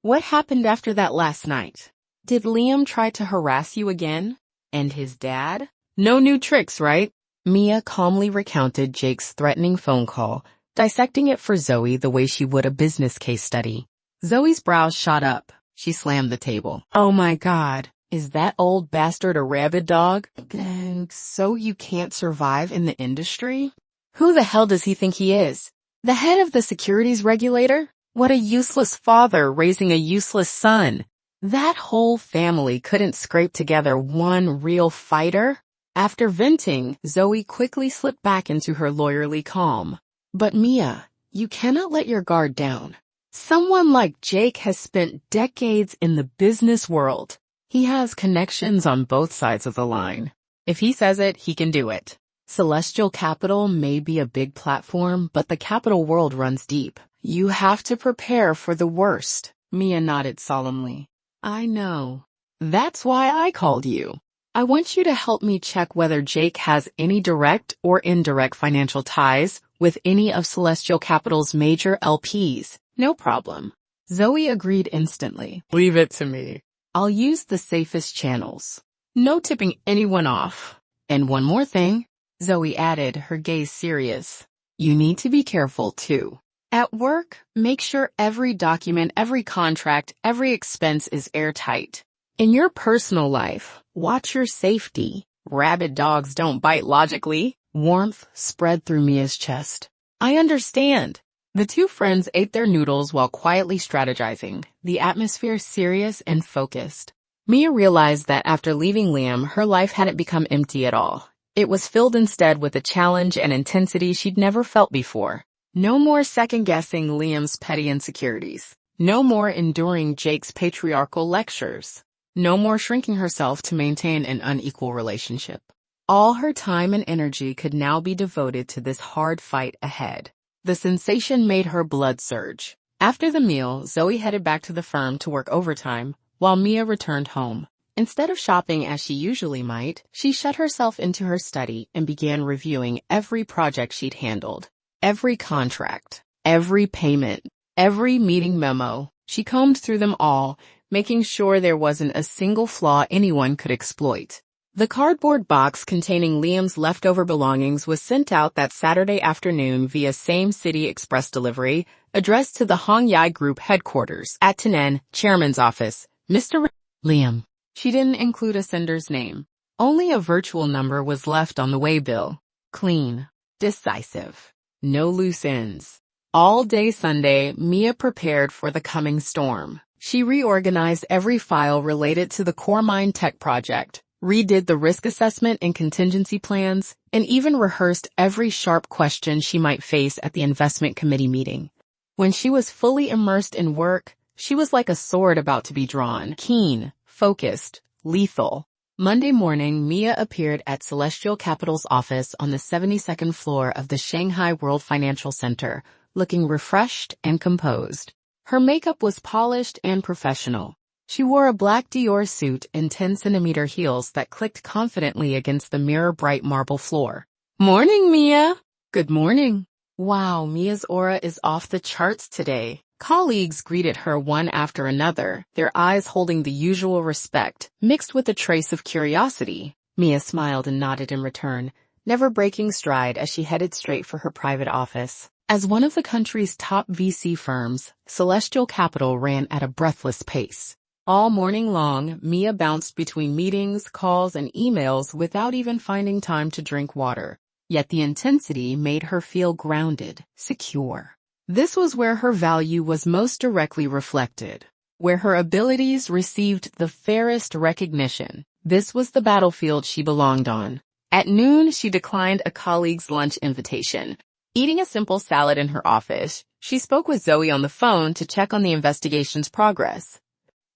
What happened after that last night? Did Liam try to harass you again? And his dad? No new tricks, right? Mia calmly recounted Jake's threatening phone call, dissecting it for Zoe the way she would a business case study. Zoe's brows shot up. She slammed the table. Oh my God, is that old bastard a rabid dog? And so you can't survive in the industry? Who the hell does he think he is? The head of the securities regulator? What a useless father raising a useless son. That whole family couldn't scrape together one real fighter? After venting, Zoe quickly slipped back into her lawyerly calm. But Mia, you cannot let your guard down. Someone like Jake has spent decades in the business world. He has connections on both sides of the line. If he says it, he can do it. Celestial Capital may be a big platform, but the capital world runs deep. You have to prepare for the worst. Mia nodded solemnly. I know. That's why I called you. I want you to help me check whether Jake has any direct or indirect financial ties with any of Celestial Capital's major LPs. No problem. Zoe agreed instantly. Leave it to me. I'll use the safest channels. No tipping anyone off. And one more thing, Zoe added, her gaze serious. You need to be careful too. At work, make sure every document, every contract, every expense is airtight. In your personal life, watch your safety. Rabid dogs don't bite logically. Warmth spread through Mia's chest. I understand. The 2 friends ate their noodles while quietly strategizing, the atmosphere serious and focused. Mia realized that after leaving Liam, her life hadn't become empty at all. It was filled instead with a challenge and intensity she'd never felt before. No more second-guessing Liam's petty insecurities. No more enduring Jake's patriarchal lectures. No more shrinking herself to maintain an unequal relationship. All her time and energy could now be devoted to this hard fight ahead. The sensation made her blood surge. After the meal, Zoe headed back to the firm to work overtime, while Mia returned home. Instead of shopping as she usually might, she shut herself into her study and began reviewing every project she'd handled. Every contract, every payment, every meeting memo. She combed through them all, making sure there wasn't a single flaw anyone could exploit. The cardboard box containing Liam's leftover belongings was sent out that Saturday afternoon via same-city express delivery, addressed to the Hongye Group headquarters at Tannen, chairman's office. Mr. Liam. She didn't include a sender's name. Only a virtual number was left on the waybill. Clean. Decisive. No loose ends. All day Sunday, Mia prepared for the coming storm. She reorganized every file related to the CoreMind Tech project, redid the risk assessment and contingency plans, and even rehearsed every sharp question she might face at the investment committee meeting. When she was fully immersed in work, she was like a sword about to be drawn, keen, focused, lethal. Monday morning, Mia appeared at Celestial Capital's office on the 72nd floor of the Shanghai World Financial Center, looking refreshed and composed. Her makeup was polished and professional. She wore a black Dior suit and 10-centimeter heels that clicked confidently against the mirror-bright marble floor. Morning, Mia. Good morning. Wow, Mia's aura is off the charts today. Colleagues greeted her one after another, their eyes holding the usual respect, mixed with a trace of curiosity. Mia smiled and nodded in return, never breaking stride as she headed straight for her private office. As one of the country's top VC firms, Celestial Capital ran at a breathless pace. All morning long, Mia bounced between meetings, calls, and emails without even finding time to drink water. Yet the intensity made her feel grounded, secure. This was where her value was most directly reflected. where her abilities received the fairest recognition. This was the battlefield she belonged on. At noon, she declined a colleague's lunch invitation. Eating a simple salad in her office, she spoke with Zoe on the phone to check on the investigation's progress.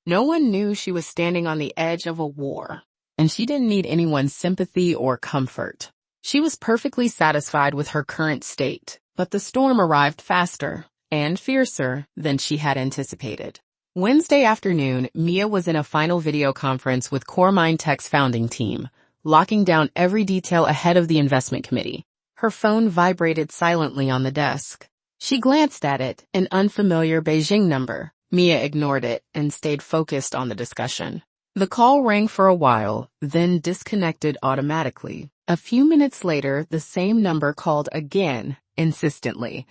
No one knew she was standing on the edge of a war, and she didn't need anyone's sympathy or comfort. She was perfectly satisfied with her current state, but the storm arrived faster and fiercer than she had anticipated. Wednesday afternoon, Mia was in a final video conference with CoreMind Tech's founding team, locking down every detail ahead of the investment committee. Her phone vibrated silently on the desk. She glanced at it, an unfamiliar Beijing number. Mia ignored it and stayed focused on the discussion. The call rang for a while, then disconnected automatically. A few minutes later, the same number called again, insistently.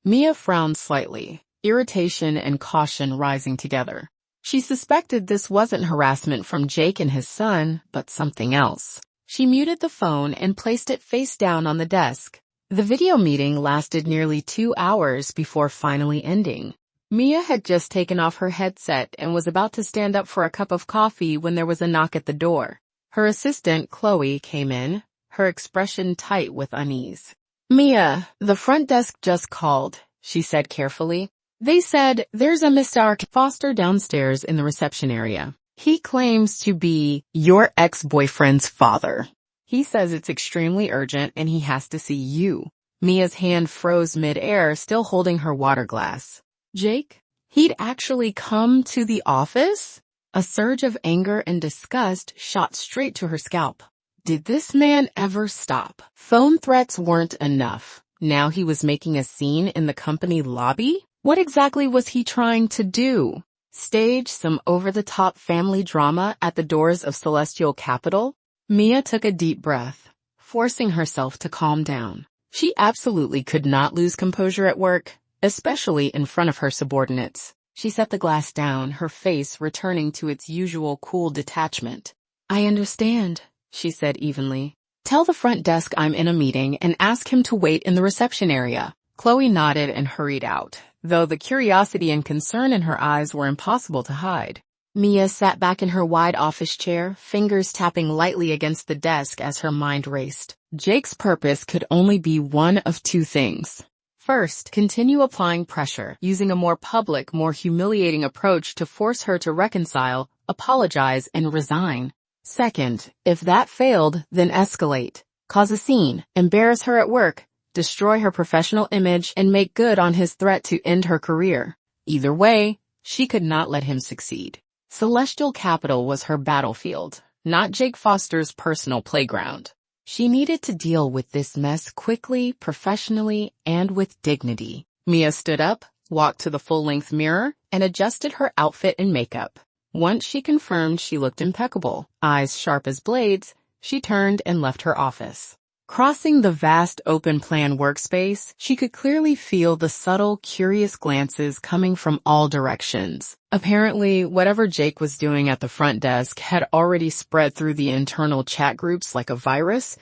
Mia frowned slightly, irritation and caution rising together. She suspected this wasn't harassment from Jake and his son, but something else. She muted the phone and placed it face down on the desk. The video meeting lasted nearly 2 hours before finally ending. Mia had just taken off her headset and was about to stand up for a cup of coffee when there was a knock at the door. Her assistant, Chloe, came in, her expression tight with unease. "Mia, the front desk just called," she said carefully. "They said there's a Mr. Foster downstairs in the reception area. He claims to be your ex-boyfriend's father. He says it's extremely urgent and he has to see you." Mia's hand froze mid-air, still holding her water glass. Jake? He'd actually come to the office? A surge of anger and disgust shot straight to her scalp. Did this man ever stop? Phone threats weren't enough. Now he was making a scene in the company lobby? What exactly was he trying to do? Stage some over-the-top family drama at the doors of Celestial Capital? Mia took a deep breath, forcing herself to calm down. She absolutely could not lose composure at work, especially in front of her subordinates. She set the glass down, her face returning to its usual cool detachment. "I understand," she said evenly. "Tell the front desk I'm in a meeting and ask him to wait in the reception area." Chloe nodded and hurried out, though the curiosity and concern in her eyes were impossible to hide. Mia sat back in her wide office chair, fingers tapping lightly against the desk as her mind raced. Jake's purpose could only be one of two things. First, continue applying pressure, using a more public, more humiliating approach to force her to reconcile, apologize, and resign. Second, if that failed, then escalate, cause a scene, embarrass her at work, destroy her professional image, and make good on his threat to end her career. Either way, she could not let him succeed. Celestial Capital was her battlefield, not Jake Foster's personal playground. She needed to deal with this mess quickly, professionally, and with dignity. Mia stood up, walked to the full-length mirror, and adjusted her outfit and makeup. Once she confirmed she looked impeccable, eyes sharp as blades, she turned and left her office. Crossing the vast open-plan workspace, she could clearly feel the subtle, curious glances coming from all directions. Apparently, whatever Jake was doing at the front desk had already spread through the internal chat groups like a virus.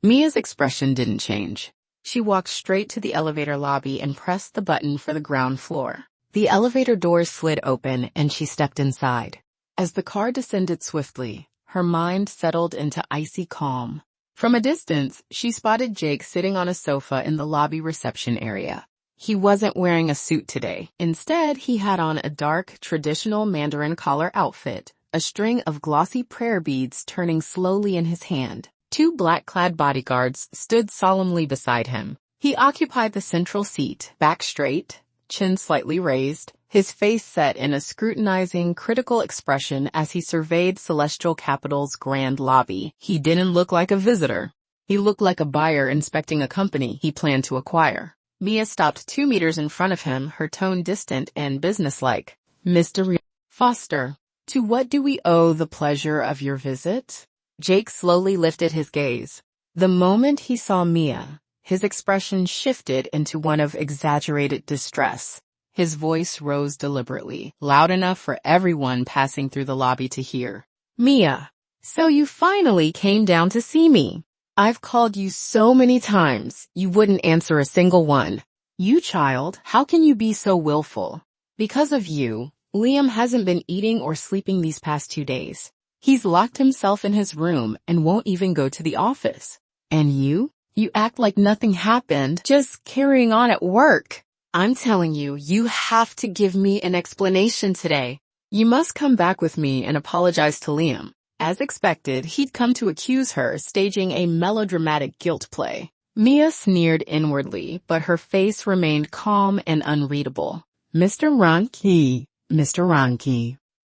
Mia's expression didn't change. She walked straight to the elevator lobby and pressed the button for the ground floor. The elevator doors slid open and she stepped inside. As the car descended swiftly, her mind settled into icy calm. From a distance, she spotted Jake sitting on a sofa in the lobby reception area. He wasn't wearing a suit today. Instead, he had on a dark, traditional Mandarin collar outfit, a string of glossy prayer beads turning slowly in his hand. 2 black-clad bodyguards stood solemnly beside him. He occupied the central seat, back straight, chin slightly raised, his face set in a scrutinizing, critical expression as he surveyed Celestial Capital's grand lobby. He didn't look like a visitor. He looked like a buyer inspecting a company he planned to acquire. Mia stopped 2 meters in front of him, her tone distant and businesslike. "Mr. Foster, to what do we owe the pleasure of your visit?" Jake slowly lifted his gaze. The moment he saw Mia, his expression shifted into one of exaggerated distress. His voice rose deliberately, loud enough for everyone passing through the lobby to hear. "Mia, so you finally came down to see me. I've called you so many times, you wouldn't answer a single one. You child, how can you be so willful? Because of you, Liam hasn't been eating or sleeping these past 2 days. He's locked himself in his room and won't even go to the office. And you act like nothing happened, just carrying on at work. I'm telling you, you have to give me an explanation today. You must come back with me and apologize to Liam. As expected, he'd come to accuse her, staging a melodramatic guilt play. Mia sneered inwardly, but her face remained calm and unreadable. Mr. Ronke.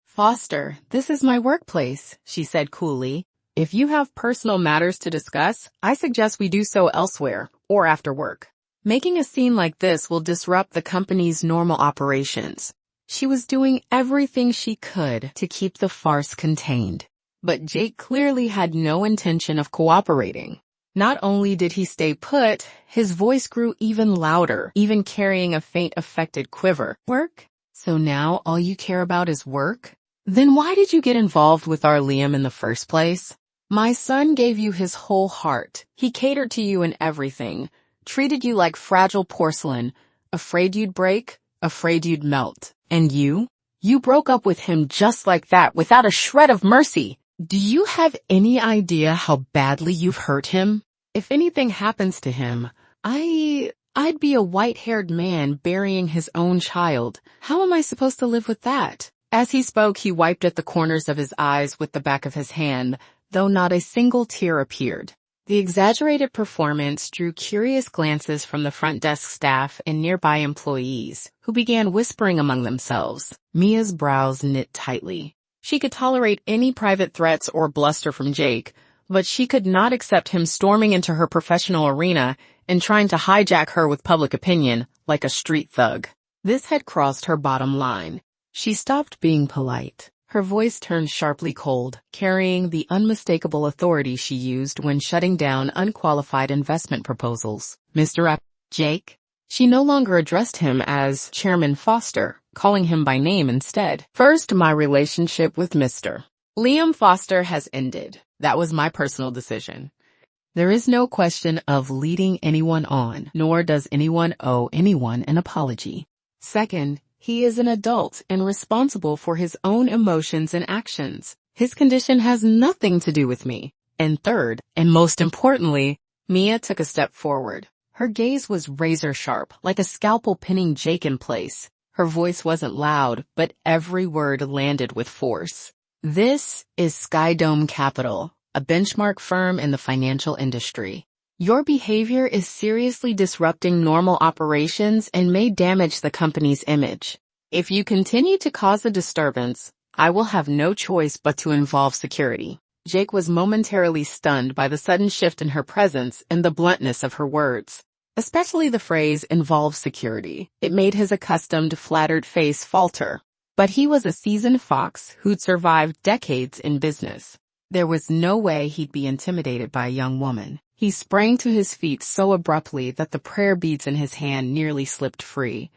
Foster, this is my workplace, she said coolly. If you have personal matters to discuss, I suggest we do so elsewhere, or after work. Making a scene like this will disrupt the company's normal operations. She was doing everything she could to keep the farce contained. But Jake clearly had no intention of cooperating. Not only did he stay put, his voice grew even louder, even carrying a faint affected quiver. Work? So now all you care about is work? Then why did you get involved with our Liam in the first place? My son gave you his whole heart. He catered to you in everything, treated you like fragile porcelain, afraid you'd break, afraid you'd melt. And you broke up with him just like that, without a shred of mercy. Do you have any idea how badly you've hurt him? If anything happens to him, I'd be a white-haired man burying his own child. How am I supposed to live with that? As he spoke, he wiped at the corners of his eyes with the back of his hand, though not a single tear appeared. The exaggerated performance drew curious glances from the front desk staff and nearby employees, who began whispering among themselves. Mia's brows knit tightly. She could tolerate any private threats or bluster from Jake, but she could not accept him storming into her professional arena and trying to hijack her with public opinion like a street thug. This had crossed her bottom line. She stopped being polite. Her voice turned sharply cold, carrying the unmistakable authority she used when shutting down unqualified investment proposals. Mr. Jake? She no longer addressed him as Chairman Foster, calling him by name instead. First, my relationship with Mr. Liam Foster has ended. That was my personal decision. There is no question of leading anyone on, nor does anyone owe anyone an apology. Second, he is an adult and responsible for his own emotions and actions. His condition has nothing to do with me. And third, and most importantly, Mia took a step forward. Her gaze was razor sharp, like a scalpel pinning Jake in place. Her voice wasn't loud, but every word landed with force. This is Skyreach Capital, a benchmark firm in the financial industry. Your behavior is seriously disrupting normal operations and may damage the company's image. If you continue to cause a disturbance, I will have no choice but to involve security. Jake was momentarily stunned by the sudden shift in her presence and the bluntness of her words. Especially the phrase involve security. It made his accustomed flattered face falter. But he was a seasoned fox who'd survived decades in business. There was no way he'd be intimidated by a young woman. He sprang to his feet so abruptly that the prayer beads in his hand nearly slipped free.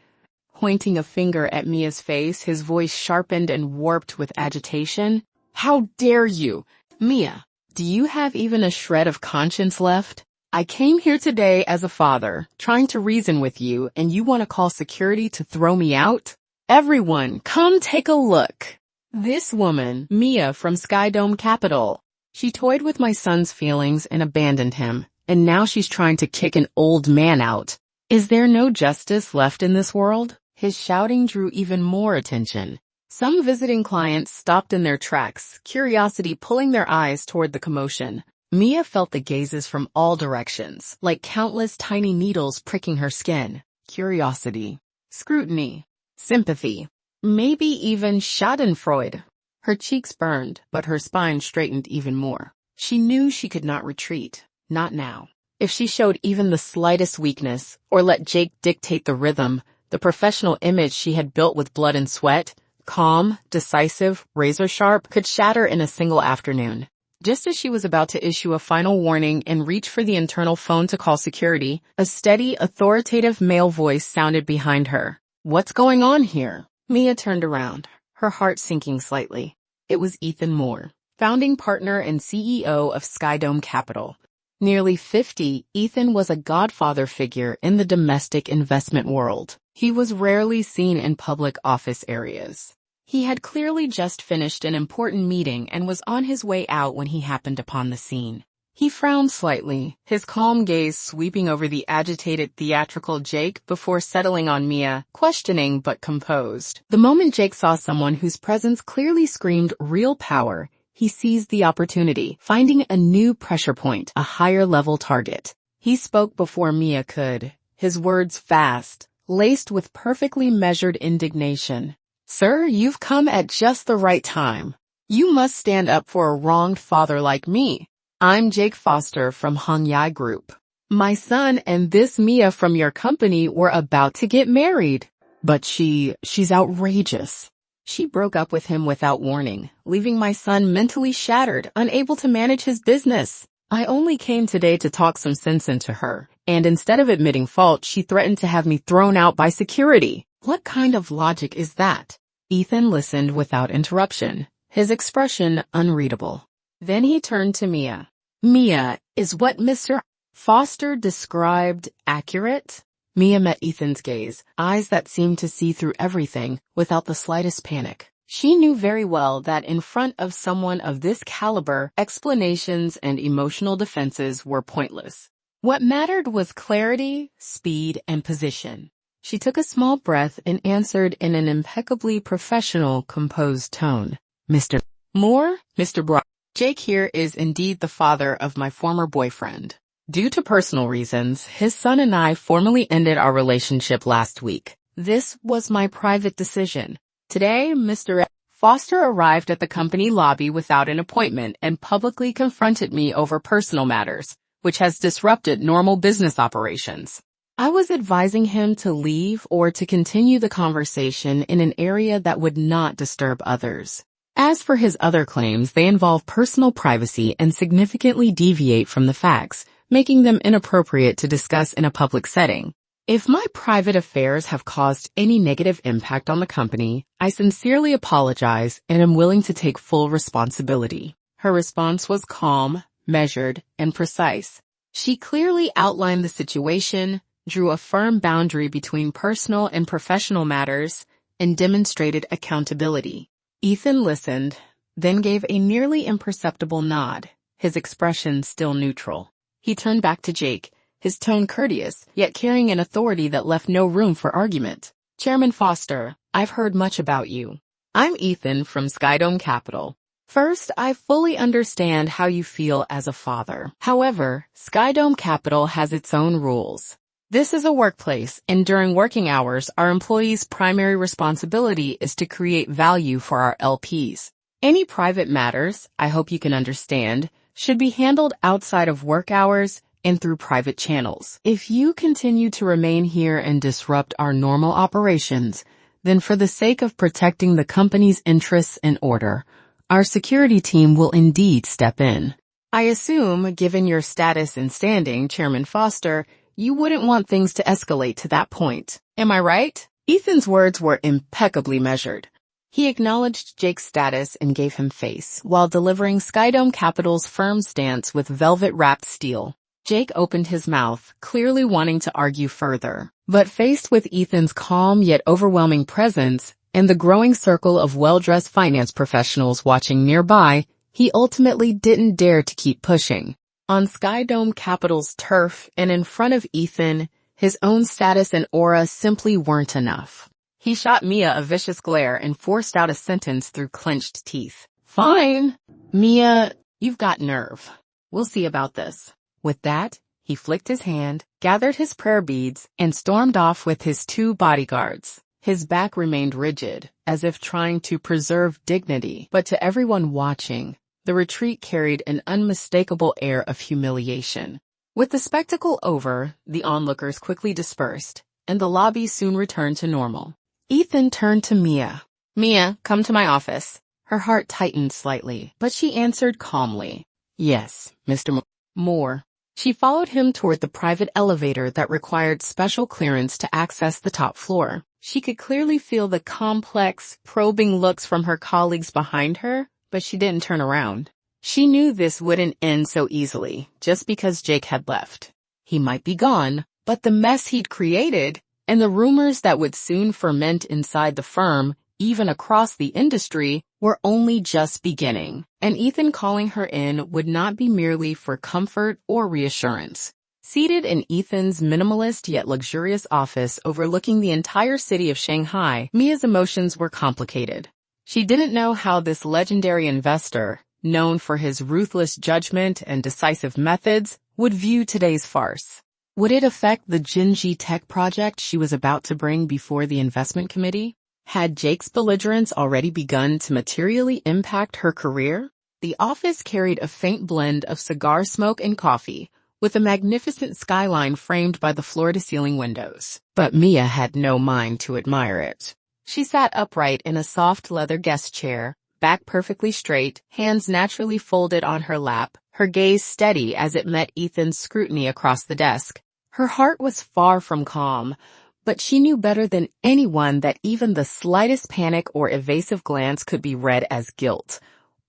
Pointing a finger at Mia's face, his voice sharpened and warped with agitation. How dare you? Mia, do you have even a shred of conscience left? I came here today as a father, trying to reason with you, and you want to call security to throw me out? Everyone, come take a look. This woman, Mia from Skyreach Capital. She toyed with my son's feelings and abandoned him, and now she's trying to kick an old man out. Is there no justice left in this world? His shouting drew even more attention. Some visiting clients stopped in their tracks, curiosity pulling their eyes toward the commotion. Mia felt the gazes from all directions, like countless tiny needles pricking her skin. Curiosity, scrutiny, sympathy, maybe even schadenfreude. Her cheeks burned, but her spine straightened even more. She knew she could not retreat, not now. If she showed even the slightest weakness, or let Jake dictate the rhythm, the professional image she had built with blood and sweat, calm, decisive, razor-sharp, could shatter in a single afternoon. Just as she was about to issue a final warning and reach for the internal phone to call security, a steady, authoritative male voice sounded behind her. What's going on here? Mia turned around, her heart sinking slightly. It was Ethan Moore, founding partner and CEO of Skyreach Capital. Nearly 50, Ethan was a godfather figure in the domestic investment world. He was rarely seen in public office areas. He had clearly just finished an important meeting and was on his way out when he happened upon the scene. He frowned slightly, his calm gaze sweeping over the agitated theatrical Jake before settling on Mia, questioning but composed. The moment Jake saw someone whose presence clearly screamed real power, he seized the opportunity, finding a new pressure point, a higher-level target. He spoke before Mia could, his words fast, laced with perfectly measured indignation. "Sir, you've come at just the right time. You must stand up for a wronged father like me. I'm Jake Foster from Hongye Group. My son and this Mia from your company were about to get married. But she's outrageous. She broke up with him without warning, leaving my son mentally shattered, unable to manage his business. I only came today to talk some sense into her, and instead of admitting fault, she threatened to have me thrown out by security. What kind of logic is that?" Ethan listened without interruption, his expression unreadable. Then he turned to Mia. "Mia, is what Mr. Foster described accurate?" Mia met Ethan's gaze, eyes that seemed to see through everything without the slightest panic. She knew very well that in front of someone of this caliber, explanations and emotional defenses were pointless. What mattered was clarity, speed, and position. She took a small breath and answered in an impeccably professional, composed tone. "Mr. Moore, Mr. Brock. Jake here is indeed the father of my former boyfriend. Due to personal reasons, his son and I formally ended our relationship last week. This was my private decision. Today, Mr. Foster arrived at the company lobby without an appointment and publicly confronted me over personal matters, which has disrupted normal business operations. I was advising him to leave or to continue the conversation in an area that would not disturb others. As for his other claims, they involve personal privacy and significantly deviate from the facts, making them inappropriate to discuss in a public setting. If my private affairs have caused any negative impact on the company, I sincerely apologize and am willing to take full responsibility." Her response was calm, measured, and precise. She clearly outlined the situation, drew a firm boundary between personal and professional matters, and demonstrated accountability. Ethan listened, then gave a nearly imperceptible nod, his expression still neutral. He turned back to Jake, his tone courteous, yet carrying an authority that left no room for argument. "Chairman Foster, I've heard much about you. I'm Ethan from Skyreach Capital. First, I fully understand how you feel as a father. However, Skyreach Capital has its own rules. This is a workplace, and during working hours, our employees' primary responsibility is to create value for our LPs. Any private matters, I hope you can understand, should be handled outside of work hours and through private channels. If you continue to remain here and disrupt our normal operations, then for the sake of protecting the company's interests and order, our security team will indeed step in. I assume, given your status and standing, Chairman Foster, you wouldn't want things to escalate to that point. Am I right?" Ethan's words were impeccably measured. He acknowledged Jake's status and gave him face, while delivering Skyreach Capital's firm stance with velvet-wrapped steel. Jake opened his mouth, clearly wanting to argue further. But faced with Ethan's calm yet overwhelming presence, and the growing circle of well-dressed finance professionals watching nearby, he ultimately didn't dare to keep pushing. On Skyreach Capital's turf and in front of Ethan, his own status and aura simply weren't enough. He shot Mia a vicious glare and forced out a sentence through clenched teeth. "Fine. Mia, you've got nerve. We'll see about this." With that, he flicked his hand, gathered his prayer beads, and stormed off with his 2 bodyguards. His back remained rigid, as if trying to preserve dignity, but to everyone watching, the retreat carried an unmistakable air of humiliation. With the spectacle over, the onlookers quickly dispersed, and the lobby soon returned to normal. Ethan turned to Mia. "Mia, come to my office." Her heart tightened slightly, but she answered calmly. "Yes, Mr. Moore." She followed him toward the private elevator that required special clearance to access the top floor. She could clearly feel the complex, probing looks from her colleagues behind her, but she didn't turn around. She knew this wouldn't end so easily, just because Jake had left. He might be gone, but the mess he'd created, and the rumors that would soon ferment inside the firm, even across the industry, were only just beginning, and Ethan calling her in would not be merely for comfort or reassurance. Seated in Ethan's minimalist yet luxurious office overlooking the entire city of Shanghai, Mia's emotions were complicated. She didn't know how this legendary investor, known for his ruthless judgment and decisive methods, would view today's farce. Would it affect the Jinji tech project she was about to bring before the investment committee? Had Jake's belligerence already begun to materially impact her career? The office carried a faint blend of cigar smoke and coffee, with a magnificent skyline framed by the floor-to-ceiling windows. But Mia had no mind to admire it. She sat upright in a soft leather guest chair, back perfectly straight, hands naturally folded on her lap, her gaze steady as it met Ethan's scrutiny across the desk. Her heart was far from calm, but she knew better than anyone that even the slightest panic or evasive glance could be read as guilt,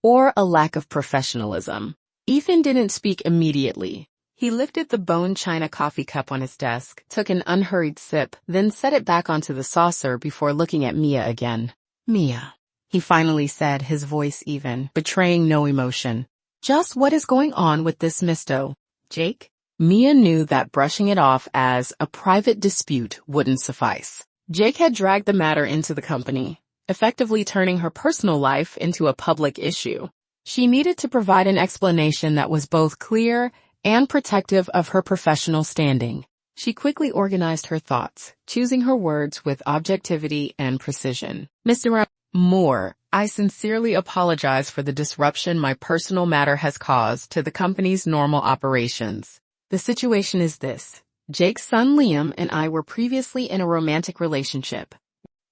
or a lack of professionalism. Ethan didn't speak immediately. He lifted the bone china coffee cup on his desk, took an unhurried sip, then set it back onto the saucer before looking at Mia again. "Mia," he finally said, his voice even, betraying no emotion. "Just what is going on with this Mr. Jake?" Mia knew that brushing it off as a private dispute wouldn't suffice. Jake had dragged the matter into the company, effectively turning her personal life into a public issue. She needed to provide an explanation that was both clear and protective of her professional standing. She quickly organized her thoughts, choosing her words with objectivity and precision. "Mr. Moore, I sincerely apologize for the disruption my personal matter has caused to the company's normal operations. The situation is this. Jake's son Liam and I were previously in a romantic relationship.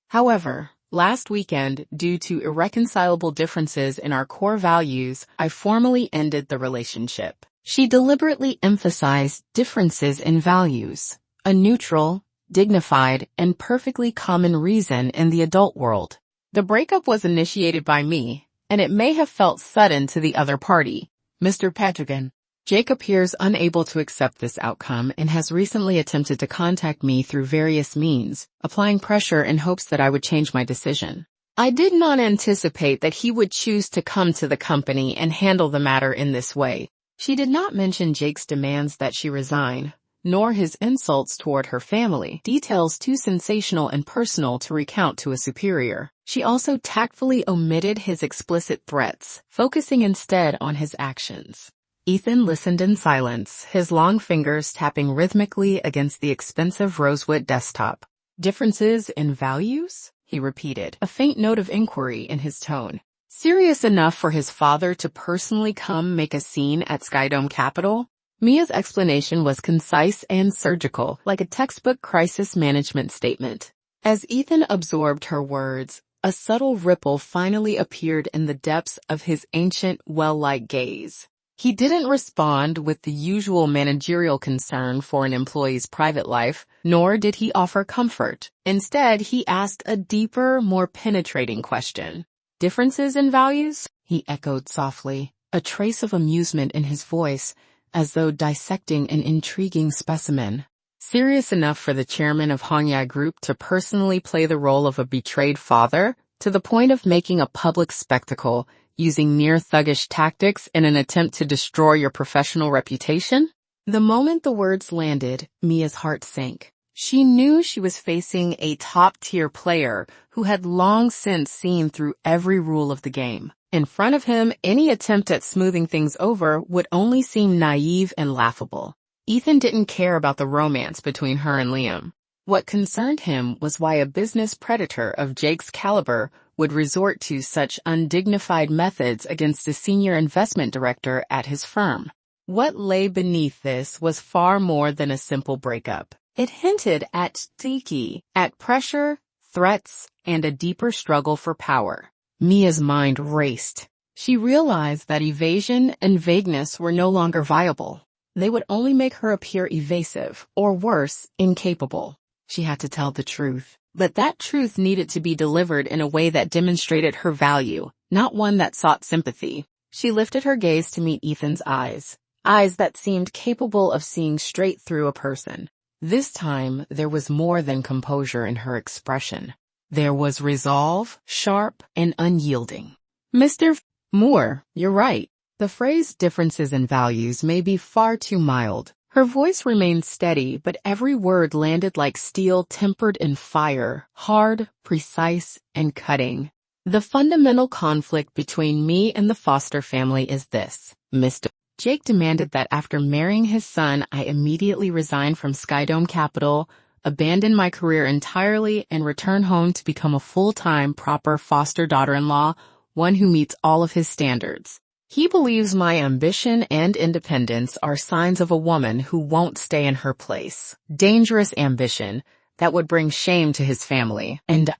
However, last weekend, due to irreconcilable differences in our core values, I formally ended the relationship." She deliberately emphasized differences in values, a neutral, dignified, and perfectly common reason in the adult world. "The breakup was initiated by me, and it may have felt sudden to the other party, Mr. Patrigan. Jake appears unable to accept this outcome and has recently attempted to contact me through various means, applying pressure in hopes that I would change my decision. I did not anticipate that he would choose to come to the company and handle the matter in this way." She did not mention Jake's demands that she resign, nor his insults toward her family, details too sensational and personal to recount to a superior. She also tactfully omitted his explicit threats, focusing instead on his actions. Ethan listened in silence, his long fingers tapping rhythmically against the expensive rosewood desktop. "Differences in values?" he repeated, a faint note of inquiry in his tone. Serious enough for his father to personally come make a scene at Skyreach Capital? Mia's explanation was concise and surgical, like a textbook crisis management statement. As Ethan absorbed her words, a subtle ripple finally appeared in the depths of his ancient, well-like gaze. He didn't respond with the usual managerial concern for an employee's private life, nor did he offer comfort. Instead, he asked a deeper, more penetrating question. "Differences in values?" he echoed softly, a trace of amusement in his voice, as though dissecting an intriguing specimen. Serious enough for the chairman of Hongye Group to personally play the role of a betrayed father, to the point of making a public spectacle, using near thuggish tactics in an attempt to destroy your professional reputation? The moment the words landed, Mia's heart sank. She knew she was facing a top-tier player who had long since seen through every rule of the game. In front of him, any attempt at smoothing things over would only seem naive and laughable. Ethan didn't care about the romance between her and Liam. What concerned him was why a business predator of Jake's caliber would resort to such undignified methods against a senior investment director at his firm. What lay beneath this was far more than a simple breakup. It hinted at sticky, at pressure, threats, and a deeper struggle for power. Mia's mind raced. She realized that evasion and vagueness were no longer viable. They would only make her appear evasive, or worse, incapable. She had to tell the truth. But that truth needed to be delivered in a way that demonstrated her value, not one that sought sympathy. She lifted her gaze to meet Ethan's eyes that seemed capable of seeing straight through a person. This time, there was more than composure in her expression. There was resolve, sharp and unyielding. Mr. Moore, you're right. The phrase differences in values may be far too mild. Her voice remained steady, but every word landed like steel tempered in fire, hard, precise, and cutting. The fundamental conflict between me and the Foster family is this, Mr. Jake demanded that after marrying his son, I immediately resign from Skyreach Capital, abandon my career entirely, and return home to become a full-time, proper foster daughter-in-law, one who meets all of his standards. He believes my ambition and independence are signs of a woman who won't stay in her place. Dangerous ambition that would bring shame to his family. And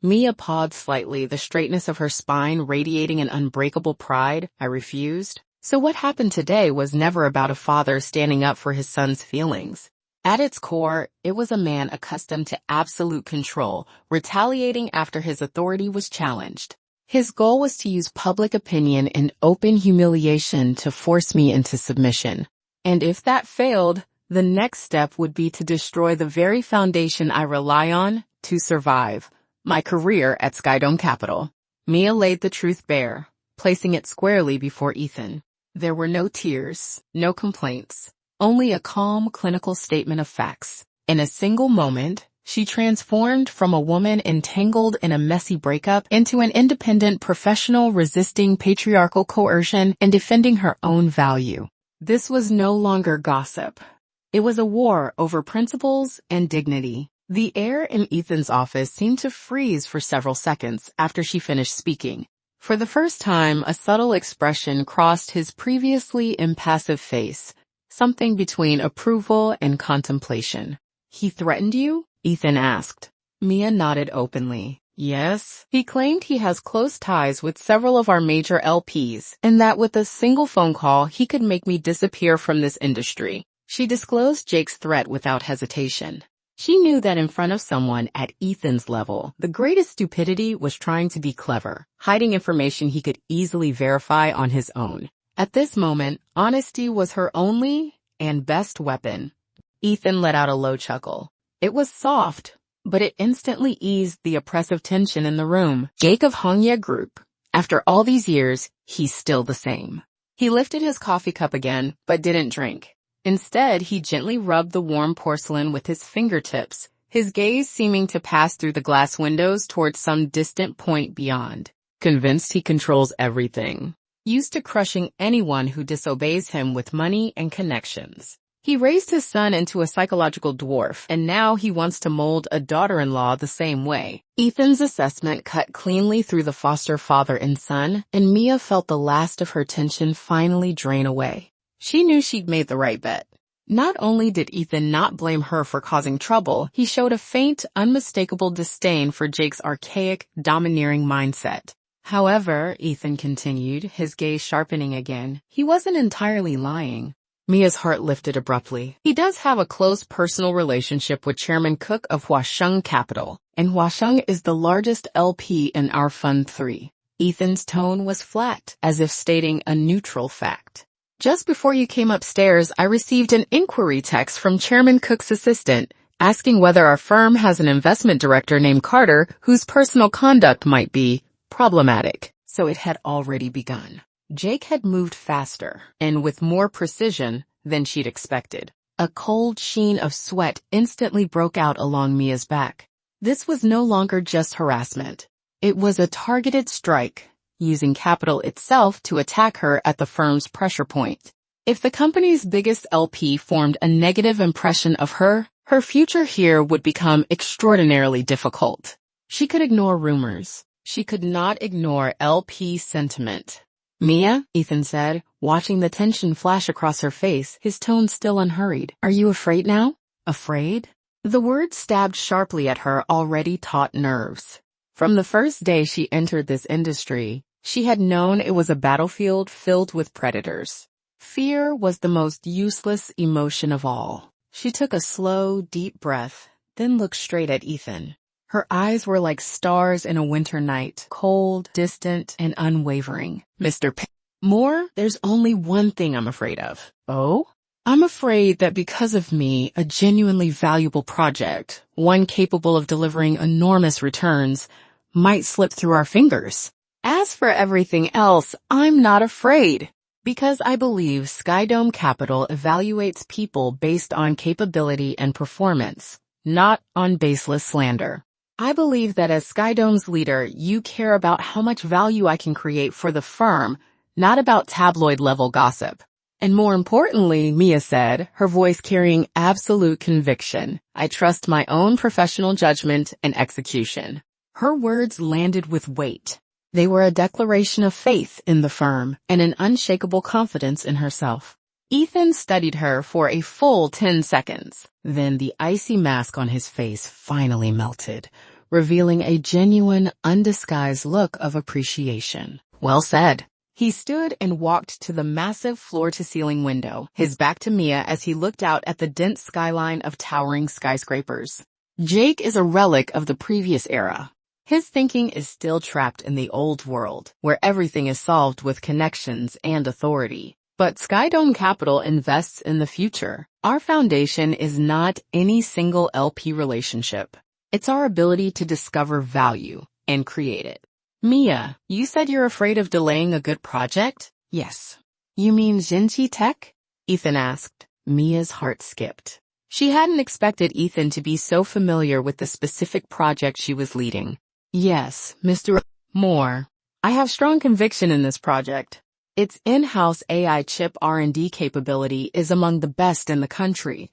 Mia pawed slightly, the straightness of her spine radiating an unbreakable pride. I refused. So what happened today was never about a father standing up for his son's feelings. At its core, it was a man accustomed to absolute control, retaliating after his authority was challenged. His goal was to use public opinion and open humiliation to force me into submission. And if that failed, the next step would be to destroy the very foundation I rely on to survive, my career at Skyreach Capital. Mia laid the truth bare, placing it squarely before Ethan. There were no tears, no complaints, only a calm clinical statement of facts. In a single moment, she transformed from a woman entangled in a messy breakup into an independent professional resisting patriarchal coercion and defending her own value. This was no longer gossip. It was a war over principles and dignity. The air in Ethan's office seemed to freeze for several seconds after she finished speaking. For the first time, a subtle expression crossed his previously impassive face, something between approval and contemplation. He threatened you? Ethan asked. Mia nodded openly. Yes. He claimed he has close ties with several of our major LPs, and that with a single phone call he could make me disappear from this industry. She disclosed Jake's threat without hesitation. She knew that in front of someone at Ethan's level, the greatest stupidity was trying to be clever, hiding information he could easily verify on his own. At this moment, honesty was her only and best weapon. Ethan let out a low chuckle. It was soft, but it instantly eased the oppressive tension in the room. Jake of Hongye Group. After all these years, he's still the same. He lifted his coffee cup again, but didn't drink. Instead, he gently rubbed the warm porcelain with his fingertips, his gaze seeming to pass through the glass windows towards some distant point beyond. Convinced he controls everything. Used to crushing anyone who disobeys him with money and connections. He raised his son into a psychological dwarf, and now he wants to mold a daughter-in-law the same way. Ethan's assessment cut cleanly through the foster father and son, and Mia felt the last of her tension finally drain away. She knew she'd made the right bet. Not only did Ethan not blame her for causing trouble, he showed a faint, unmistakable disdain for Jake's archaic, domineering mindset. However, Ethan continued, his gaze sharpening again, he wasn't entirely lying. Mia's heart lifted abruptly. He does have a close personal relationship with Chairman Cook of Skyreach Capital, and Skyreach is the largest LP in our Fund 3. Ethan's tone was flat, as if stating a neutral fact. Just before you came upstairs, I received an inquiry text from Chairman Cook's assistant, asking whether our firm has an investment director named Carter whose personal conduct might be problematic. So it had already begun. Jake had moved faster, and with more precision than she'd expected. A cold sheen of sweat instantly broke out along Mia's back. This was no longer just harassment. It was a targeted strike, using capital itself to attack her at the firm's pressure point. If the company's biggest LP formed a negative impression of her, her future here would become extraordinarily difficult. She could ignore rumors. She could not ignore LP sentiment. Mia, Ethan said, watching the tension flash across her face, his tone still unhurried. Are you afraid now? Afraid? The word stabbed sharply at her already taut nerves. From the first day she entered this industry, she had known it was a battlefield filled with predators. Fear was the most useless emotion of all. She took a slow, deep breath, then looked straight at Ethan. Her eyes were like stars in a winter night, cold, distant, and unwavering. Mr. Moore, there's only one thing I'm afraid of. Oh? I'm afraid that because of me, a genuinely valuable project, one capable of delivering enormous returns, might slip through our fingers. As for everything else, I'm not afraid, because I believe Skydome Capital evaluates people based on capability and performance, not on baseless slander. I believe that as Skydome's leader, you care about how much value I can create for the firm, not about tabloid-level gossip. And more importantly, Mia said, her voice carrying absolute conviction, I trust my own professional judgment and execution. Her words landed with weight. They were a declaration of faith in the firm and an unshakable confidence in herself. Ethan studied her for a full 10 seconds. Then the icy mask on his face finally melted, revealing a genuine, undisguised look of appreciation. Well said. He stood and walked to the massive floor-to-ceiling window, his back to Mia as he looked out at the dense skyline of towering skyscrapers. Jake is a relic of the previous era. His thinking is still trapped in the old world, where everything is solved with connections and authority. But Skydome Capital invests in the future. Our foundation is not any single LP relationship. It's our ability to discover value and create it. Mia, you said you're afraid of delaying a good project? Yes. You mean Hongye Tech? Ethan asked. Mia's heart skipped. She hadn't expected Ethan to be so familiar with the specific project she was leading. Yes, Mr. Moore. I have strong conviction in this project. Its in-house AI chip R&D capability is among the best in the country.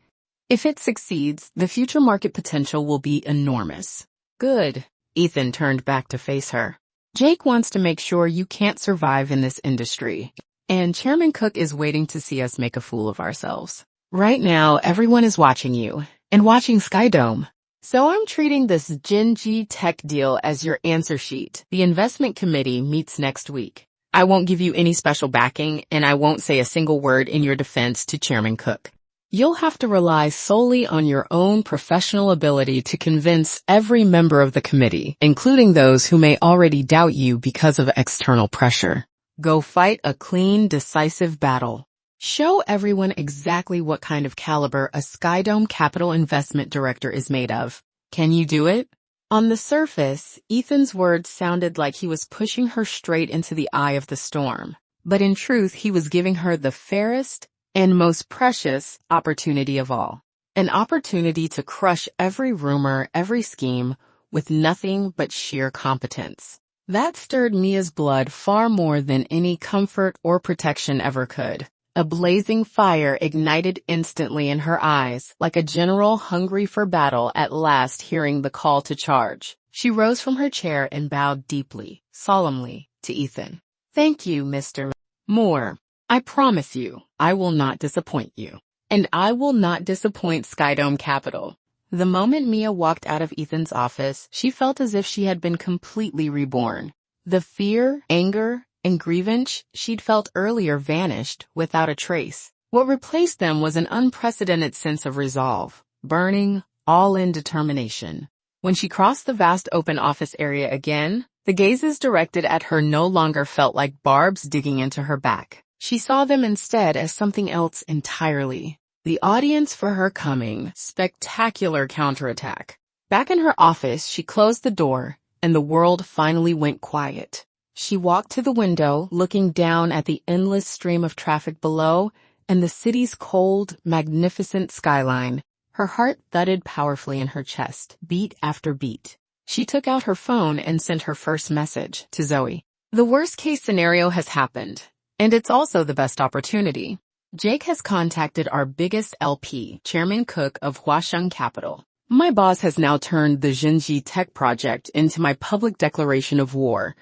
If it succeeds, the future market potential will be enormous. Good. Ethan turned back to face her. Jake wants to make sure you can't survive in this industry. And Chairman Cook is waiting to see us make a fool of ourselves. Right now, everyone is watching you, and watching Skydome. So I'm treating this Hongye Tech deal as your answer sheet. The investment committee meets next week. I won't give you any special backing, and I won't say a single word in your defense to Chairman Cook. You'll have to rely solely on your own professional ability to convince every member of the committee, including those who may already doubt you because of external pressure. Go fight a clean, decisive battle. Show everyone exactly what kind of caliber a Skydome Capital investment director is made of. Can you do it? On the surface, Ethan's words sounded like he was pushing her straight into the eye of the storm. But in truth, he was giving her the fairest and most precious opportunity of all. An opportunity to crush every rumor, every scheme, with nothing but sheer competence. That stirred Mia's blood far more than any comfort or protection ever could. A blazing fire ignited instantly in her eyes, like a general hungry for battle at last hearing the call to charge. She rose from her chair and bowed deeply, solemnly, to Ethan. Thank you, Mr. Moore. I promise you, I will not disappoint you. And I will not disappoint Skydome Capital. The moment Mia walked out of Ethan's office, she felt as if she had been completely reborn. The fear, anger, and grievance she'd felt earlier vanished without a trace. What replaced them was an unprecedented sense of resolve, burning, all-in determination. When she crossed the vast open office area again, the gazes directed at her no longer felt like barbs digging into her back. She saw them instead as something else entirely. The audience for her coming, spectacular counterattack. Back in her office, she closed the door, and the world finally went quiet. She walked to the window, looking down at the endless stream of traffic below and the city's cold, magnificent skyline. Her heart thudded powerfully in her chest, beat after beat. She took out her phone and sent her first message to Zoe. The worst-case scenario has happened, and it's also the best opportunity. Jake has contacted our biggest LP, Chairman Cook of Hongye Capital. My boss has now turned the Hongye Tech project into my public declaration of war.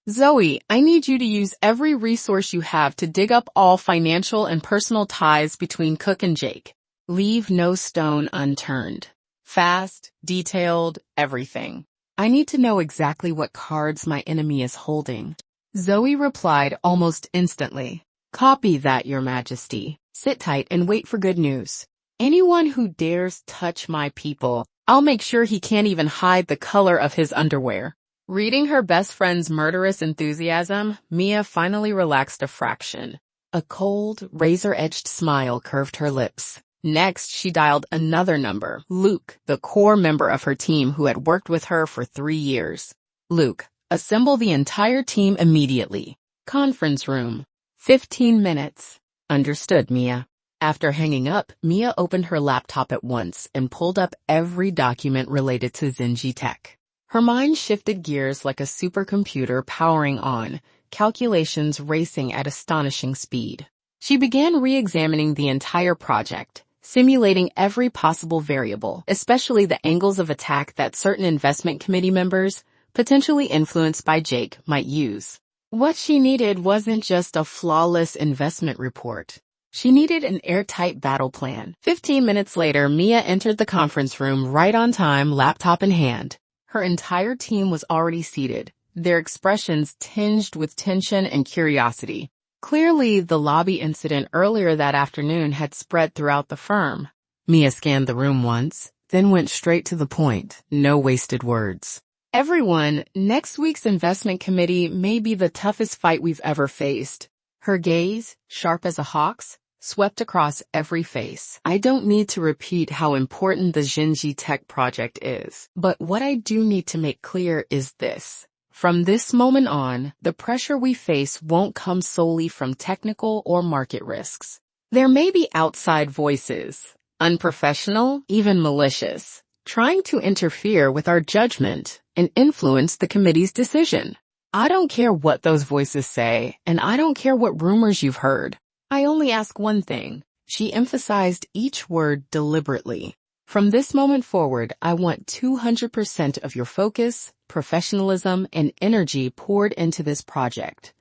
Zoe, I need you to use every resource you have to dig up all financial and personal ties between Cook and Jake. Leave no stone unturned. Fast, detailed, everything. I need to know exactly what cards my enemy is holding. Zoe replied almost instantly. Copy that, Your Majesty. Sit tight and wait for good news. Anyone who dares touch my people, I'll make sure he can't even hide the color of his underwear. Reading her best friend's murderous enthusiasm, Mia finally relaxed a fraction. A cold, razor-edged smile curved her lips. Next, she dialed another number, Luke, the core member of her team who had worked with her for 3 years. Luke, assemble the entire team immediately. Conference room. 15 minutes. Understood, Mia. After hanging up, Mia opened her laptop at once and pulled up every document related to Hongye Tech. Her mind shifted gears like a supercomputer powering on, calculations racing at astonishing speed. She began re-examining the entire project, simulating every possible variable, especially the angles of attack that certain investment committee members, potentially influenced by Jake, might use. What she needed wasn't just a flawless investment report. She needed an airtight battle plan. 15 minutes later, Mia entered the conference room right on time, laptop in hand. Her entire team was already seated, their expressions tinged with tension and curiosity. Clearly, the lobby incident earlier that afternoon had spread throughout the firm. Mia scanned the room once, then went straight to the point, no wasted words. Everyone, next week's investment committee may be the toughest fight we've ever faced. Her gaze, sharp as a hawk's, swept across every face. I don't need to repeat how important the Hongye Tech project is, but what I do need to make clear is this. From this moment on, the pressure we face won't come solely from technical or market risks. There may be outside voices, unprofessional, even malicious, trying to interfere with our judgment and influence the committee's decision. I don't care what those voices say, and I don't care what rumors you've heard. I only ask one thing. She emphasized each word deliberately. From this moment forward, I want 200% of your focus, professionalism, and energy poured into this project.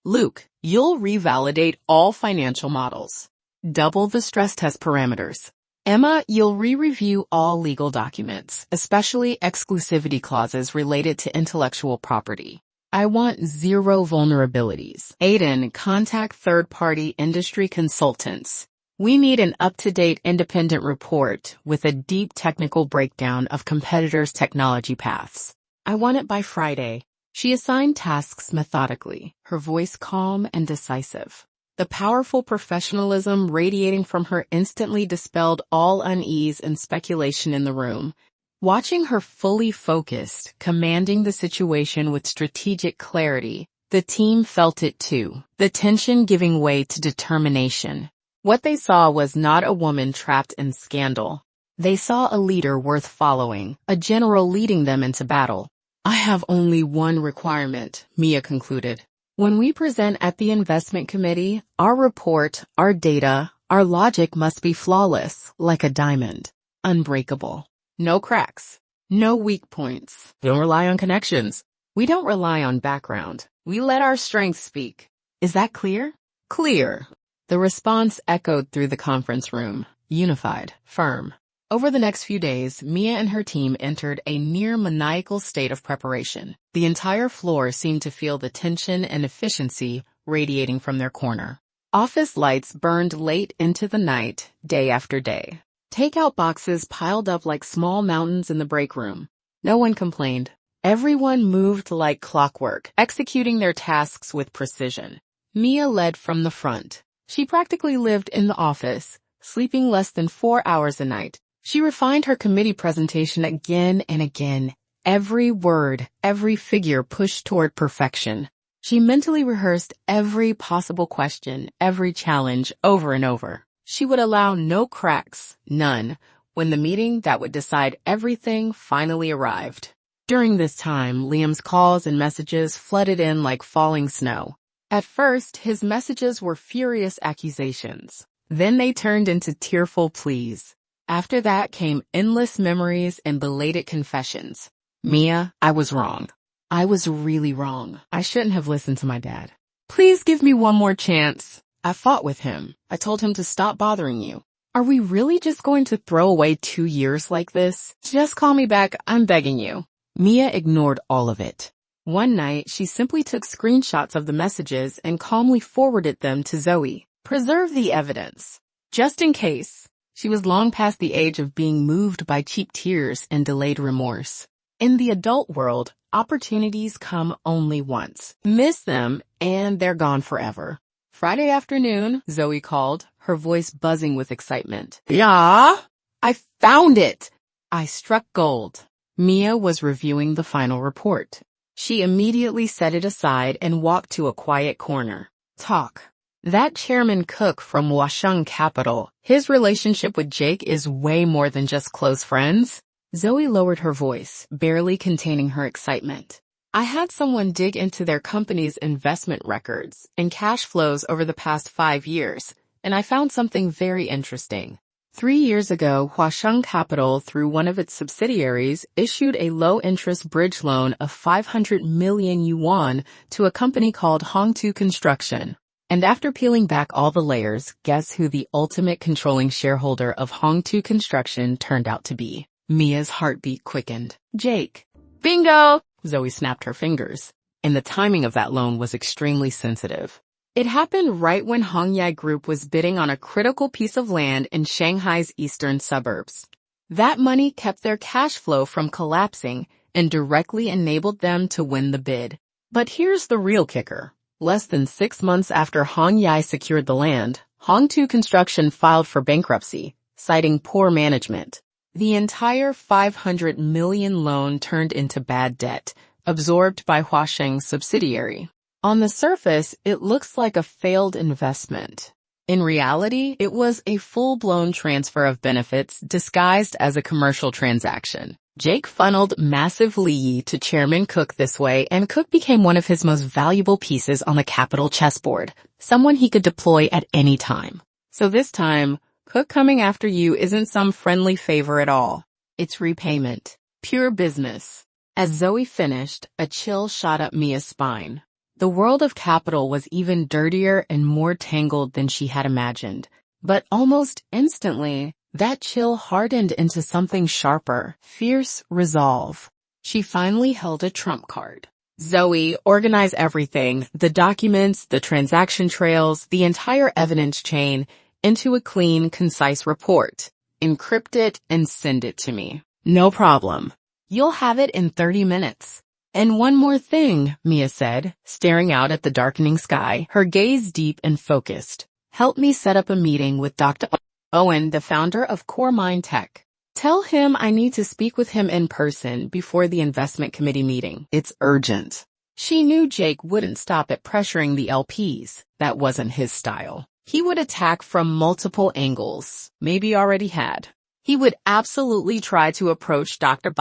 Luke, you'll revalidate all financial models. Double the stress test parameters. Emma, you'll re-review all legal documents, especially exclusivity clauses related to intellectual property. I want 0 vulnerabilities. Aiden, contact third-party industry consultants. We need an up-to-date independent report with a deep technical breakdown of competitors' technology paths. I want it by Friday. She assigned tasks methodically, her voice calm and decisive. The powerful professionalism radiating from her instantly dispelled all unease and speculation in the room. Watching her fully focused, commanding the situation with strategic clarity, the team felt it too, the tension giving way to determination. What they saw was not a woman trapped in scandal. They saw a leader worth following, a general leading them into battle. I have only one requirement, Mia concluded. When we present at the investment committee, our report, our data, our logic must be flawless, like a diamond, unbreakable. No cracks. No weak points. Don't rely on connections. We don't rely on background. We let our strengths speak. Is that clear? Clear. The response echoed through the conference room, unified, firm. Over the next few days, Mia and her team entered a near-maniacal state of preparation. The entire floor seemed to feel the tension and efficiency radiating from their corner. Office lights burned late into the night, day after day. Takeout boxes piled up like small mountains in the break room. No one complained. Everyone moved like clockwork, executing their tasks with precision. Mia led from the front. She practically lived in the office, sleeping less than 4 hours a night. She refined her committee presentation again and again. Every word, every figure pushed toward perfection. She mentally rehearsed every possible question, every challenge over and over. She would allow no cracks, none, when the meeting that would decide everything finally arrived. During this time, Liam's calls and messages flooded in like falling snow. At first, his messages were furious accusations. Then they turned into tearful pleas. After that came endless memories and belated confessions. Mia, I was wrong. I was really wrong. I shouldn't have listened to my dad. Please give me one more chance. I fought with him. I told him to stop bothering you. Are we really just going to throw away 2 years like this? Just call me back, I'm begging you. Mia ignored all of it. One night, she simply took screenshots of the messages and calmly forwarded them to Zoe. Preserve the evidence. Just in case. She was long past the age of being moved by cheap tears and delayed remorse. In the adult world, opportunities come only once. Miss them, and they're gone forever. Friday afternoon, Zoe called, her voice buzzing with excitement. Yeah? I found it! I struck gold. Mia was reviewing the final report. She immediately set it aside and walked to a quiet corner. Talk. That Chairman Cook from Hongye Capital, his relationship with Jake is way more than just close friends. Zoe lowered her voice, barely containing her excitement. I had someone dig into their company's investment records and cash flows over the past 5 years, and I found something very interesting. 3 years ago, Hongye Capital, through one of its subsidiaries, issued a low-interest bridge loan of 500 million yuan to a company called Hongye Construction. And after peeling back all the layers, guess who the ultimate controlling shareholder of Hongye Construction turned out to be? Mia's heartbeat quickened. Jake. Bingo! Zoe snapped her fingers. And the timing of that loan was extremely sensitive. It happened right when Hongye Group was bidding on a critical piece of land in Shanghai's eastern suburbs. That money kept their cash flow from collapsing and directly enabled them to win the bid. But here's the real kicker. Less than 6 months after Hongye secured the land, Hongye Construction filed for bankruptcy, citing poor management. The entire 500 million loan turned into bad debt, absorbed by Hongye's subsidiary. On the surface, it looks like a failed investment. In reality, it was a full-blown transfer of benefits disguised as a commercial transaction. Jake funneled massive Li to Chairman Cook this way, and Cook became one of his most valuable pieces on the capital chessboard, someone he could deploy at any time. So this time, Cook coming after you isn't some friendly favor at all. It's repayment. Pure business. As Zoe finished, a chill shot up Mia's spine. The world of capital was even dirtier and more tangled than she had imagined. But almost instantly, that chill hardened into something sharper, fierce resolve. She finally held a trump card. Zoe, organize everything, the documents, the transaction trails, the entire evidence chain, into a clean, concise report. Encrypt it and send it to me. No problem. You'll have it in 30 minutes. And one more thing, Mia said, staring out at the darkening sky, her gaze deep and focused. Help me set up a meeting with Dr. Owen, the founder of Core Mind Tech. Tell him I need to speak with him in person before the investment committee meeting. It's urgent. She knew Jake wouldn't stop at pressuring the LPs. That wasn't his style. He would attack from multiple angles, maybe already had. He would absolutely try to approach Dr.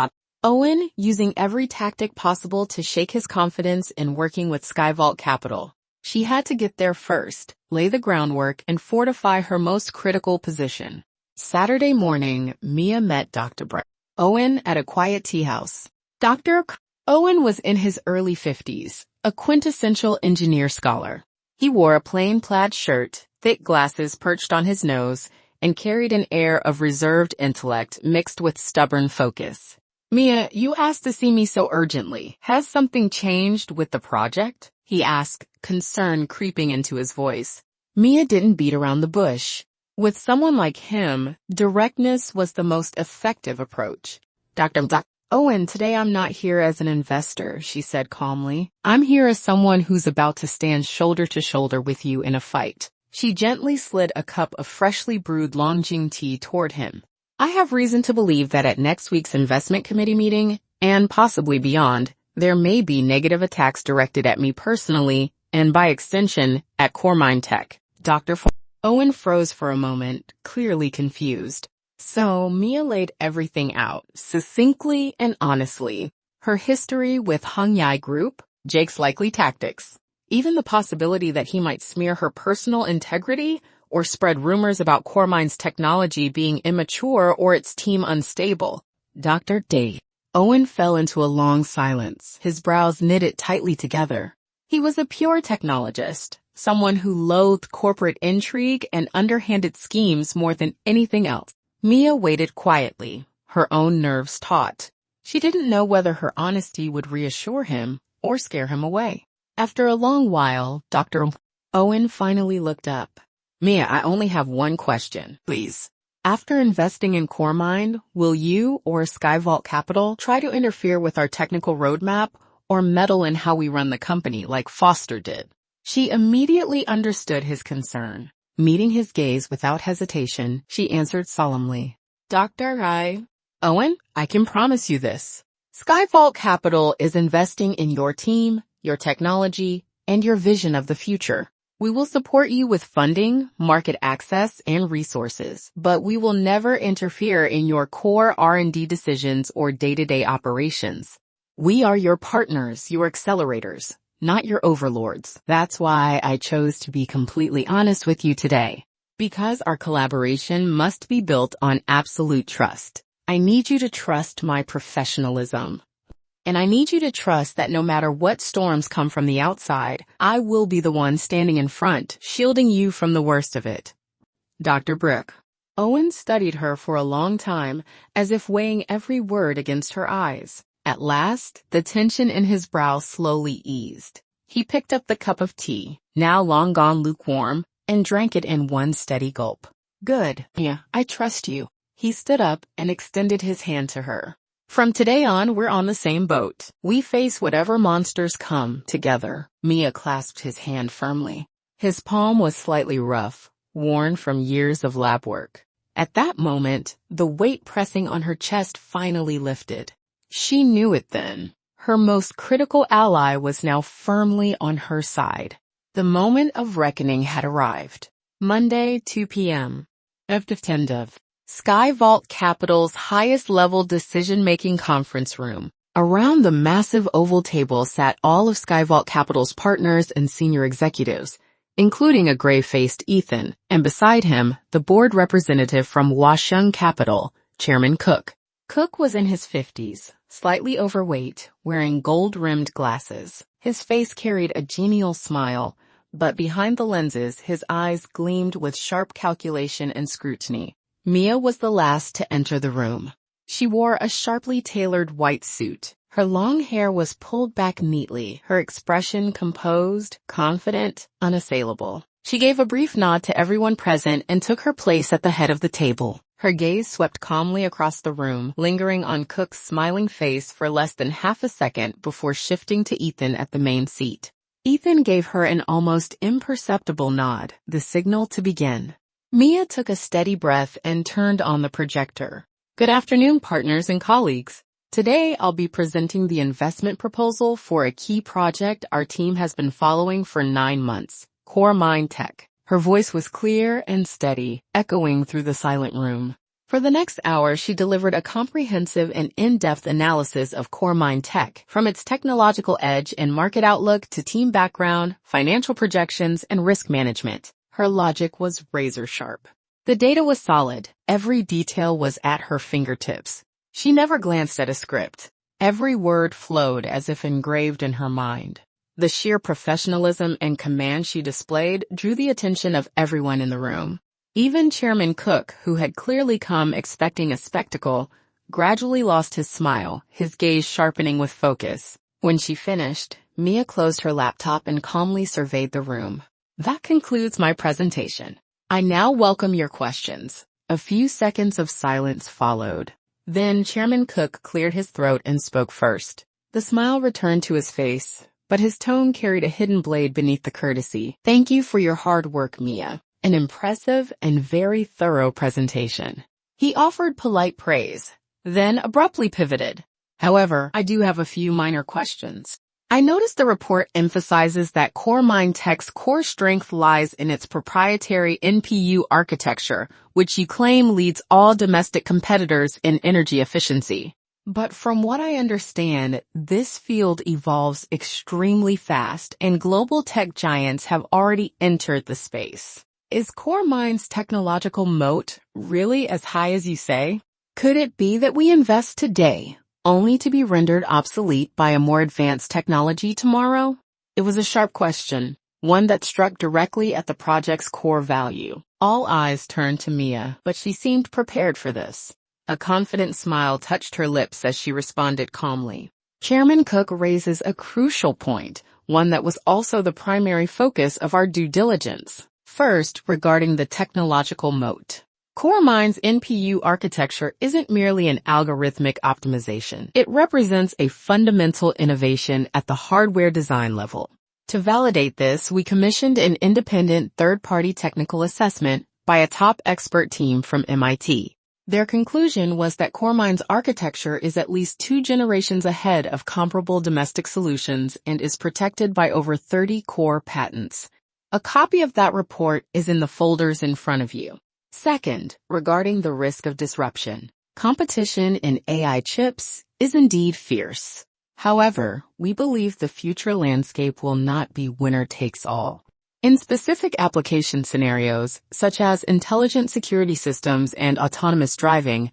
Owen, using every tactic possible to shake his confidence in working with Skyreach Capital. She had to get there first, lay the groundwork, and fortify her most critical position. Saturday morning, Mia met Dr. Owen at a quiet tea house. Dr. Owen was in his early 50s, a quintessential engineer scholar. He wore a plain plaid shirt, thick glasses perched on his nose, and carried an air of reserved intellect mixed with stubborn focus. Mia, you asked to see me so urgently. Has something changed with the project? He asked, concern creeping into his voice. Mia didn't beat around the bush. With someone like him, directness was the most effective approach. Dr. Owen, today I'm not here as an investor, she said calmly. I'm here as someone who's about to stand shoulder to shoulder with you in a fight. She gently slid a cup of freshly brewed Longjing tea toward him. I have reason to believe that at next week's investment committee meeting, and possibly beyond, there may be negative attacks directed at me personally, and by extension, at Core Mind Tech. Dr. Owen froze for a moment, clearly confused. So Mia laid everything out, succinctly and honestly. Her history with Hongye Group, Jake's likely tactics, even the possibility that he might smear her personal integrity or spread rumors about Core Mind's technology being immature or its team unstable. Dr. Owen fell into a long silence, his brows knitted tightly together. He was a pure technologist, someone who loathed corporate intrigue and underhanded schemes more than anything else. Mia waited quietly, her own nerves taut. She didn't know whether her honesty would reassure him or scare him away. After a long while, Dr. Owen finally looked up. Mia, I only have one question, please. After investing in Core Mind, will you or Skyreach Capital try to interfere with our technical roadmap or meddle in how we run the company like Foster did? She immediately understood his concern. Meeting his gaze without hesitation, she answered solemnly, Dr. Owen, I can promise you this. Skyreach Capital is investing in your team, your technology, and your vision of the future. We will support you with funding, market access, and resources, but we will never interfere in your core R&D decisions or day-to-day operations. We are your partners, your accelerators, not your overlords. That's why I chose to be completely honest with you today. Because our collaboration must be built on absolute trust. I need you to trust my professionalism. And I need you to trust that no matter what storms come from the outside, I will be the one standing in front, shielding you from the worst of it. Dr. Brick. Owen studied her for a long time, as if weighing every word against her eyes. At last, the tension in his brow slowly eased. He picked up the cup of tea, now long gone lukewarm, and drank it in one steady gulp. Good. Yeah, I trust you. He stood up and extended his hand to her. From today on, we're on the same boat. We face whatever monsters come together. Mia clasped his hand firmly. His palm was slightly rough, worn from years of lab work. At that moment, the weight pressing on her chest finally lifted. She knew it then. Her most critical ally was now firmly on her side. The moment of reckoning had arrived. Monday, 2 p.m. Skyreach Capital's highest-level decision-making conference room. Around the massive oval table sat all of Skyreach Capital's partners and senior executives, including a gray-faced Ethan, and beside him, the board representative from Hongye Capital, Chairman Cook. Cook was in his 50s, slightly overweight, wearing gold-rimmed glasses. His face carried a genial smile, but behind the lenses, his eyes gleamed with sharp calculation and scrutiny. Mia was the last to enter the room. She wore a sharply tailored white suit. Her long hair was pulled back neatly, her expression composed, confident, unassailable. She gave a brief nod to everyone present and took her place at the head of the table. Her gaze swept calmly across the room, lingering on Cook's smiling face for less than half a second before shifting to Ethan at the main seat. Ethan gave her an almost imperceptible nod, the signal to begin. Mia took a steady breath and turned on the projector. Good afternoon, partners and colleagues. Today, I'll be presenting the investment proposal for a key project our team has been following for 9 months, Core Mind Tech. Her voice was clear and steady, echoing through the silent room. For the next hour, she delivered a comprehensive and in-depth analysis of Core Mind Tech, from its technological edge and market outlook to team background, financial projections, and risk management. Her logic was razor-sharp. The data was solid. Every detail was at her fingertips. She never glanced at a script. Every word flowed as if engraved in her mind. The sheer professionalism and command she displayed drew the attention of everyone in the room. Even Chairman Cook, who had clearly come expecting a spectacle, gradually lost his smile, his gaze sharpening with focus. When she finished, Mia closed her laptop and calmly surveyed the room. That concludes my presentation. I now welcome your questions. A few seconds of silence followed. Then Chairman Cook cleared his throat and spoke first. The smile returned to his face, but his tone carried a hidden blade beneath the courtesy. Thank you for your hard work, Mia. An impressive and very thorough presentation. He offered polite praise, then abruptly pivoted. However, I do have a few minor questions. I noticed the report emphasizes that Core Mind Tech's core strength lies in its proprietary NPU architecture, which you claim leads all domestic competitors in energy efficiency. But from what I understand, this field evolves extremely fast, and global tech giants have already entered the space. Is Core Mind's technological moat really as high as you say? Could it be that we invest today, only to be rendered obsolete by a more advanced technology tomorrow? It was a sharp question, one that struck directly at the project's core value. All eyes turned to Mia, but she seemed prepared for this. A confident smile touched her lips as she responded calmly. Chairman Cook raises a crucial point, one that was also the primary focus of our due diligence. First, regarding the technological moat. Core Mind's NPU architecture isn't merely an algorithmic optimization. It represents a fundamental innovation at the hardware design level. To validate this, we commissioned an independent third-party technical assessment by a top expert team from MIT. Their conclusion was that CoreMind's architecture is at least 2 generations ahead of comparable domestic solutions and is protected by over 30 core patents. A copy of that report is in the folders in front of you. Second, regarding the risk of disruption. Competition in AI chips is indeed fierce. However, we believe the future landscape will not be winner takes all. In specific application scenarios, such as intelligent security systems and autonomous driving,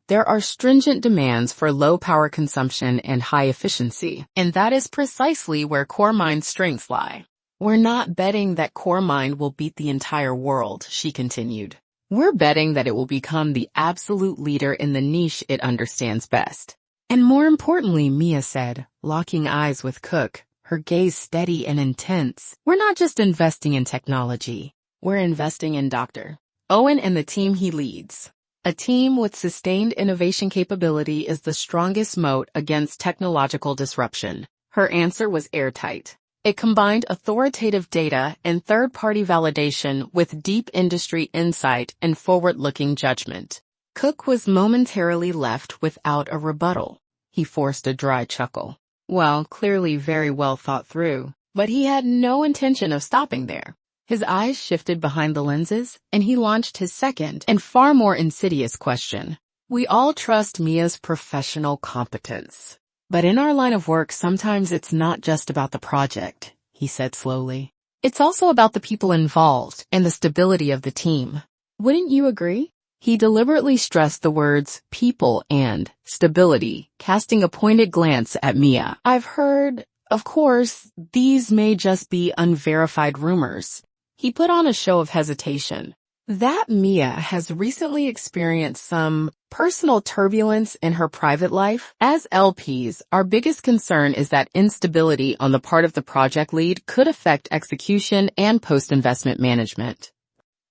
there are stringent demands for low power consumption and high efficiency, and that is precisely where CoreMind's strengths lie. We're not betting that CoreMind will beat the entire world, she continued. We're betting that it will become the absolute leader in the niche it understands best. And more importantly, Mia said, locking eyes with Cook, her gaze steady and intense. We're not just investing in technology. We're investing in Dr. Owen and the team he leads. A team with sustained innovation capability is the strongest moat against technological disruption. Her answer was airtight. It combined authoritative data and third-party validation with deep industry insight and forward-looking judgment. Cook was momentarily left without a rebuttal. He forced a dry chuckle. Well, clearly very well thought through, but he had no intention of stopping there. His eyes shifted behind the lenses, and he launched his second and far more insidious question. We all trust Mia's professional competence. But in our line of work, sometimes it's not just about the project, he said slowly. It's also about the people involved and the stability of the team. Wouldn't you agree? He deliberately stressed the words people and stability, casting a pointed glance at Mia. I've heard, of course, these may just be unverified rumors. He put on a show of hesitation. That Mia has recently experienced some personal turbulence in her private life. As LPs, our biggest concern is that instability on the part of the project lead could affect execution and post-investment management.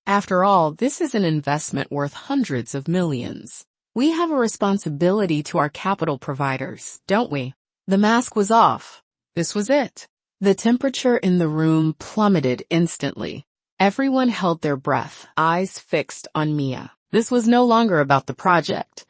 After all, this is an investment worth hundreds of millions. We have a responsibility to our capital providers, don't we? The mask was off. This was it. The temperature in the room plummeted instantly. Everyone held their breath, eyes fixed on Mia. This was no longer about the project.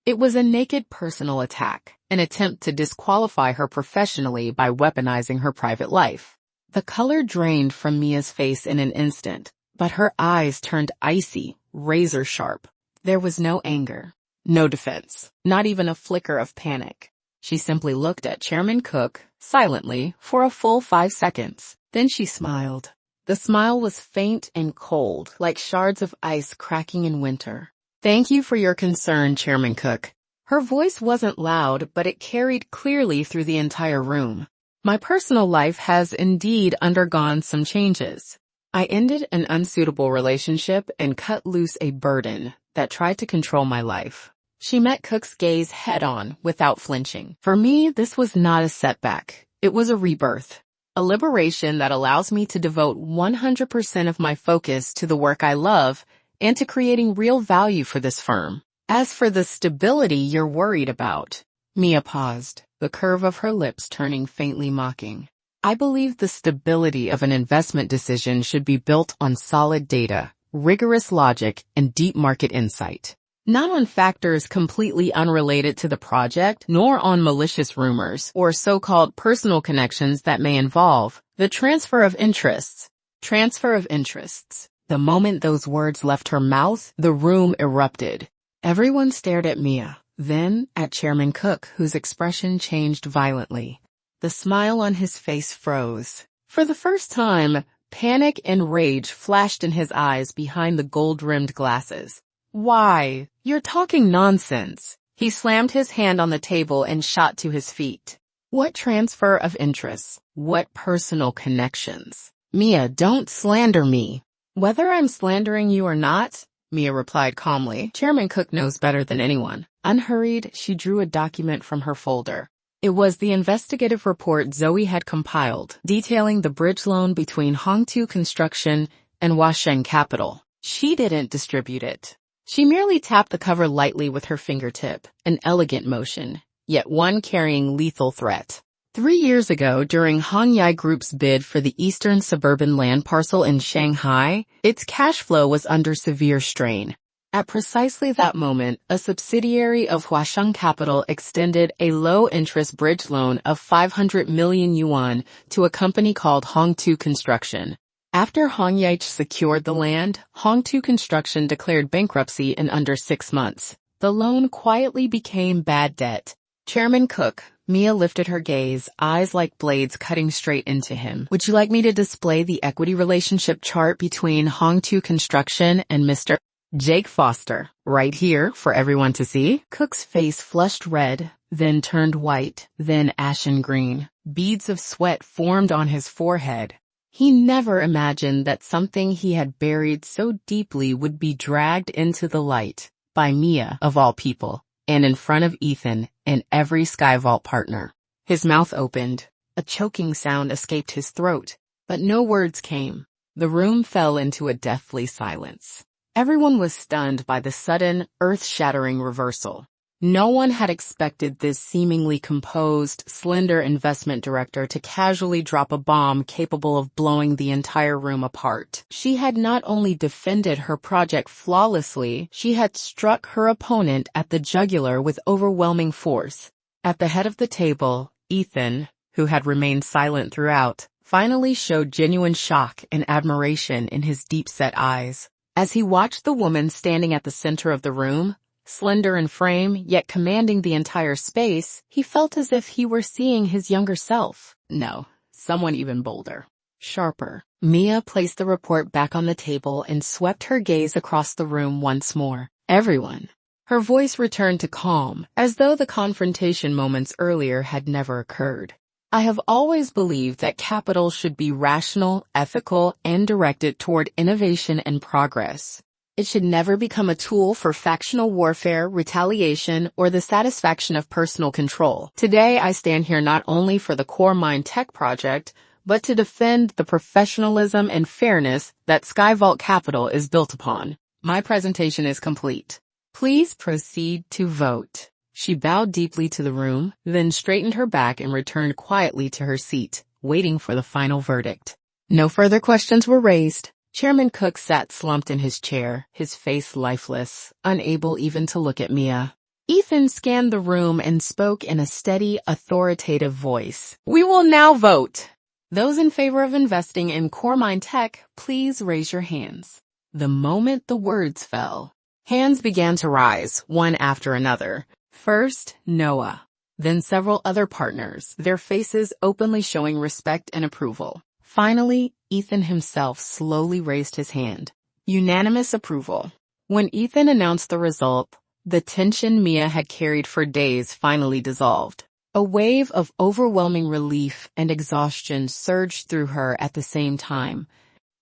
It was a naked personal attack, an attempt to disqualify her professionally by weaponizing her private life. The color drained from Mia's face in an instant, but her eyes turned icy, razor sharp. There was no anger, no defense, not even a flicker of panic. She simply looked at Chairman Cook, silently, for a full 5 seconds. Then she smiled. The smile was faint and cold, like shards of ice cracking in winter. Thank you for your concern, Chairman Cook. Her voice wasn't loud, but it carried clearly through the entire room. My personal life has indeed undergone some changes. I ended an unsuitable relationship and cut loose a burden that tried to control my life. She met Cook's gaze head-on, without flinching. For me, this was not a setback. It was a rebirth. A liberation that allows me to devote 100% of my focus to the work I love and to creating real value for this firm. As for the stability you're worried about, Mia paused, the curve of her lips turning faintly mocking. I believe the stability of an investment decision should be built on solid data, rigorous logic, and deep market insight. Not on factors completely unrelated to the project, nor on malicious rumors or so-called personal connections that may involve the transfer of interests. Transfer of interests. The moment those words left her mouth, the room erupted. Everyone stared at Mia, then at Chairman Cook, whose expression changed violently. The smile on his face froze. For the first time, panic and rage flashed in his eyes behind the gold-rimmed glasses. Why? You're talking nonsense. He slammed his hand on the table and shot to his feet. What transfer of interests? What personal connections? Mia, don't slander me. Whether I'm slandering you or not, Mia replied calmly, Chairman Cook knows better than anyone. Unhurried, she drew a document from her folder. It was the investigative report Zoe had compiled, detailing the bridge loan between Hongye Construction and Skyreach Capital. She didn't distribute it. She merely tapped the cover lightly with her fingertip, an elegant motion, yet one carrying lethal threat. 3 years ago, during Hongye Group's bid for the eastern suburban land parcel in Shanghai, its cash flow was under severe strain. At precisely that moment, a subsidiary of Skyreach Capital extended a low-interest bridge loan of 500 million yuan to a company called Hongye Construction. After Hongye secured the land, Hongye Construction declared bankruptcy in under 6 months. The loan quietly became bad debt. Chairman Cook, Mia lifted her gaze, eyes like blades cutting straight into him. Would you like me to display the equity relationship chart between Hongye Construction and Mr. Jake Foster, right here for everyone to see? Cook's face flushed red, then turned white, then ashen green. Beads of sweat formed on his forehead. He never imagined that something he had buried so deeply would be dragged into the light by Mia, of all people, and in front of Ethan and every Skyvault partner. His mouth opened. A choking sound escaped his throat, but no words came. The room fell into a deathly silence. Everyone was stunned by the sudden, earth-shattering reversal. No one had expected this seemingly composed, slender investment director to casually drop a bomb capable of blowing the entire room apart. She had not only defended her project flawlessly, she had struck her opponent at the jugular with overwhelming force. At the head of the table, Ethan, who had remained silent throughout, finally showed genuine shock and admiration in his deep-set eyes. As he watched the woman standing at the center of the room, slender in frame, yet commanding the entire space, he felt as if he were seeing his younger self. No, someone even bolder, sharper. Mia placed the report back on the table and swept her gaze across the room once more. Everyone. Her voice returned to calm, as though the confrontation moments earlier had never occurred. I have always believed that capital should be rational, ethical, and directed toward innovation and progress. It should never become a tool for factional warfare, retaliation, or the satisfaction of personal control. Today, I stand here not only for the Core Mind Tech project, but to defend the professionalism and fairness that Skyvault Capital is built upon. My presentation is complete. Please proceed to vote. She bowed deeply to the room, then straightened her back and returned quietly to her seat, waiting for the final verdict. No further questions were raised. Chairman Cook sat slumped in his chair, his face lifeless, unable even to look at Mia. Ethan scanned the room and spoke in a steady, authoritative voice. We will now vote. Those in favor of investing in Core Mind Tech, please raise your hands. The moment the words fell, hands began to rise, one after another. First, Noah. Then several other partners, their faces openly showing respect and approval. Finally, Ethan himself slowly raised his hand. Unanimous approval. When Ethan announced the result, the tension Mia had carried for days finally dissolved. A wave of overwhelming relief and exhaustion surged through her at the same time.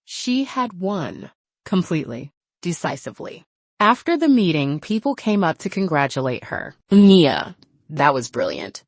She had won. Completely. Decisively. After the meeting, people came up to congratulate her. Mia, that was brilliant.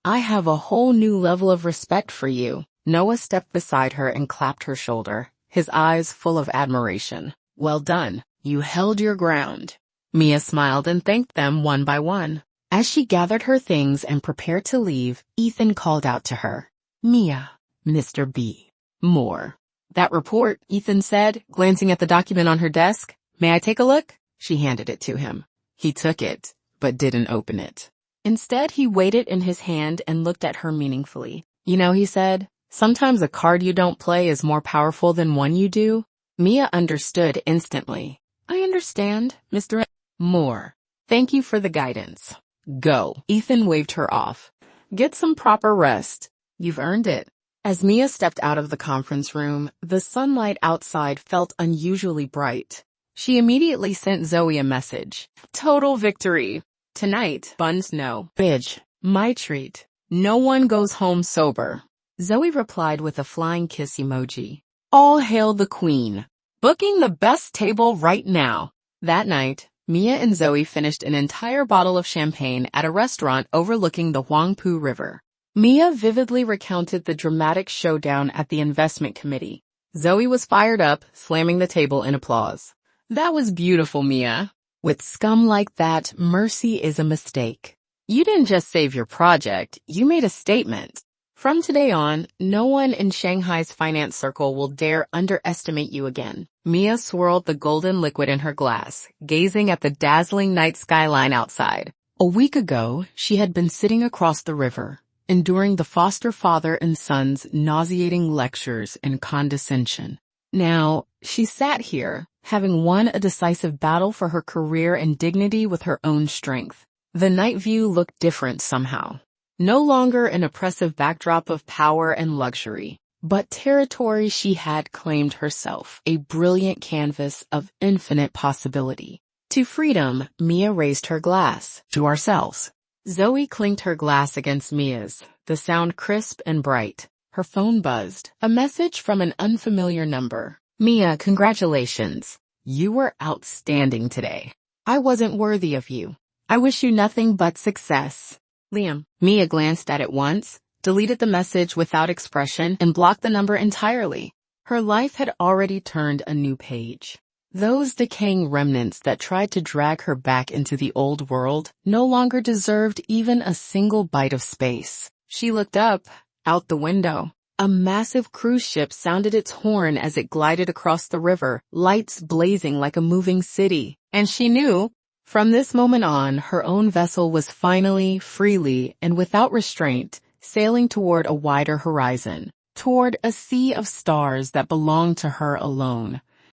I have a whole new level of respect for you. Noah stepped beside her and clapped her shoulder, his eyes full of admiration. Well done. You held your ground. Mia smiled and thanked them one by one. As she gathered her things and prepared to leave, Ethan called out to her. Mia, Mr. B. More. That report, Ethan said, glancing at the document on her desk. May I take a look? She handed it to him. He took it, but didn't open it. Instead, he weighed it in his hand and looked at her meaningfully. You know, he said, sometimes a card you don't play is more powerful than one you do. Mia understood instantly. I understand, Mr. Moore. Thank you for the guidance. Go. Ethan waved her off. Get some proper rest. You've earned it. As Mia stepped out of the conference room, the sunlight outside felt unusually bright. She immediately sent Zoe a message. Total victory. Tonight, buns no. Bitch. My treat. No one goes home sober. Zoe replied with a flying kiss emoji. All hail the queen. Booking the best table right now. That night, Mia and Zoe finished an entire bottle of champagne at a restaurant overlooking the Huangpu River. Mia vividly recounted the dramatic showdown at the investment committee. Zoe was fired up, slamming the table in applause. That was beautiful, Mia. With scum like that, mercy is a mistake. You didn't just save your project, you made a statement. From today on, no one in Shanghai's finance circle will dare underestimate you again. Mia swirled the golden liquid in her glass, gazing at the dazzling night skyline outside. A week ago, she had been sitting across the river, enduring the foster father and son's nauseating lectures and condescension. Now, she sat here, having won a decisive battle for her career and dignity with her own strength. The night view looked different somehow. No longer an oppressive backdrop of power and luxury, but territory she had claimed herself, a brilliant canvas of infinite possibility. To freedom, Mia raised her glass. To ourselves. Zoe clinked her glass against Mia's, the sound crisp and bright. Her phone buzzed. A message from an unfamiliar number. Mia, congratulations. You were outstanding today. I wasn't worthy of you. I wish you nothing but success. Liam. Mia glanced at it once, deleted the message without expression, and blocked the number entirely. Her life had already turned a new page. Those decaying remnants that tried to drag her back into the old world no longer deserved even a single bite of space. She looked up, out the window. A massive cruise ship sounded its horn as it glided across the river, lights blazing like a moving city. And she knew, from this moment on, her own vessel was finally, freely, and without restraint, sailing toward a wider horizon, toward a sea of stars that belonged to her alone.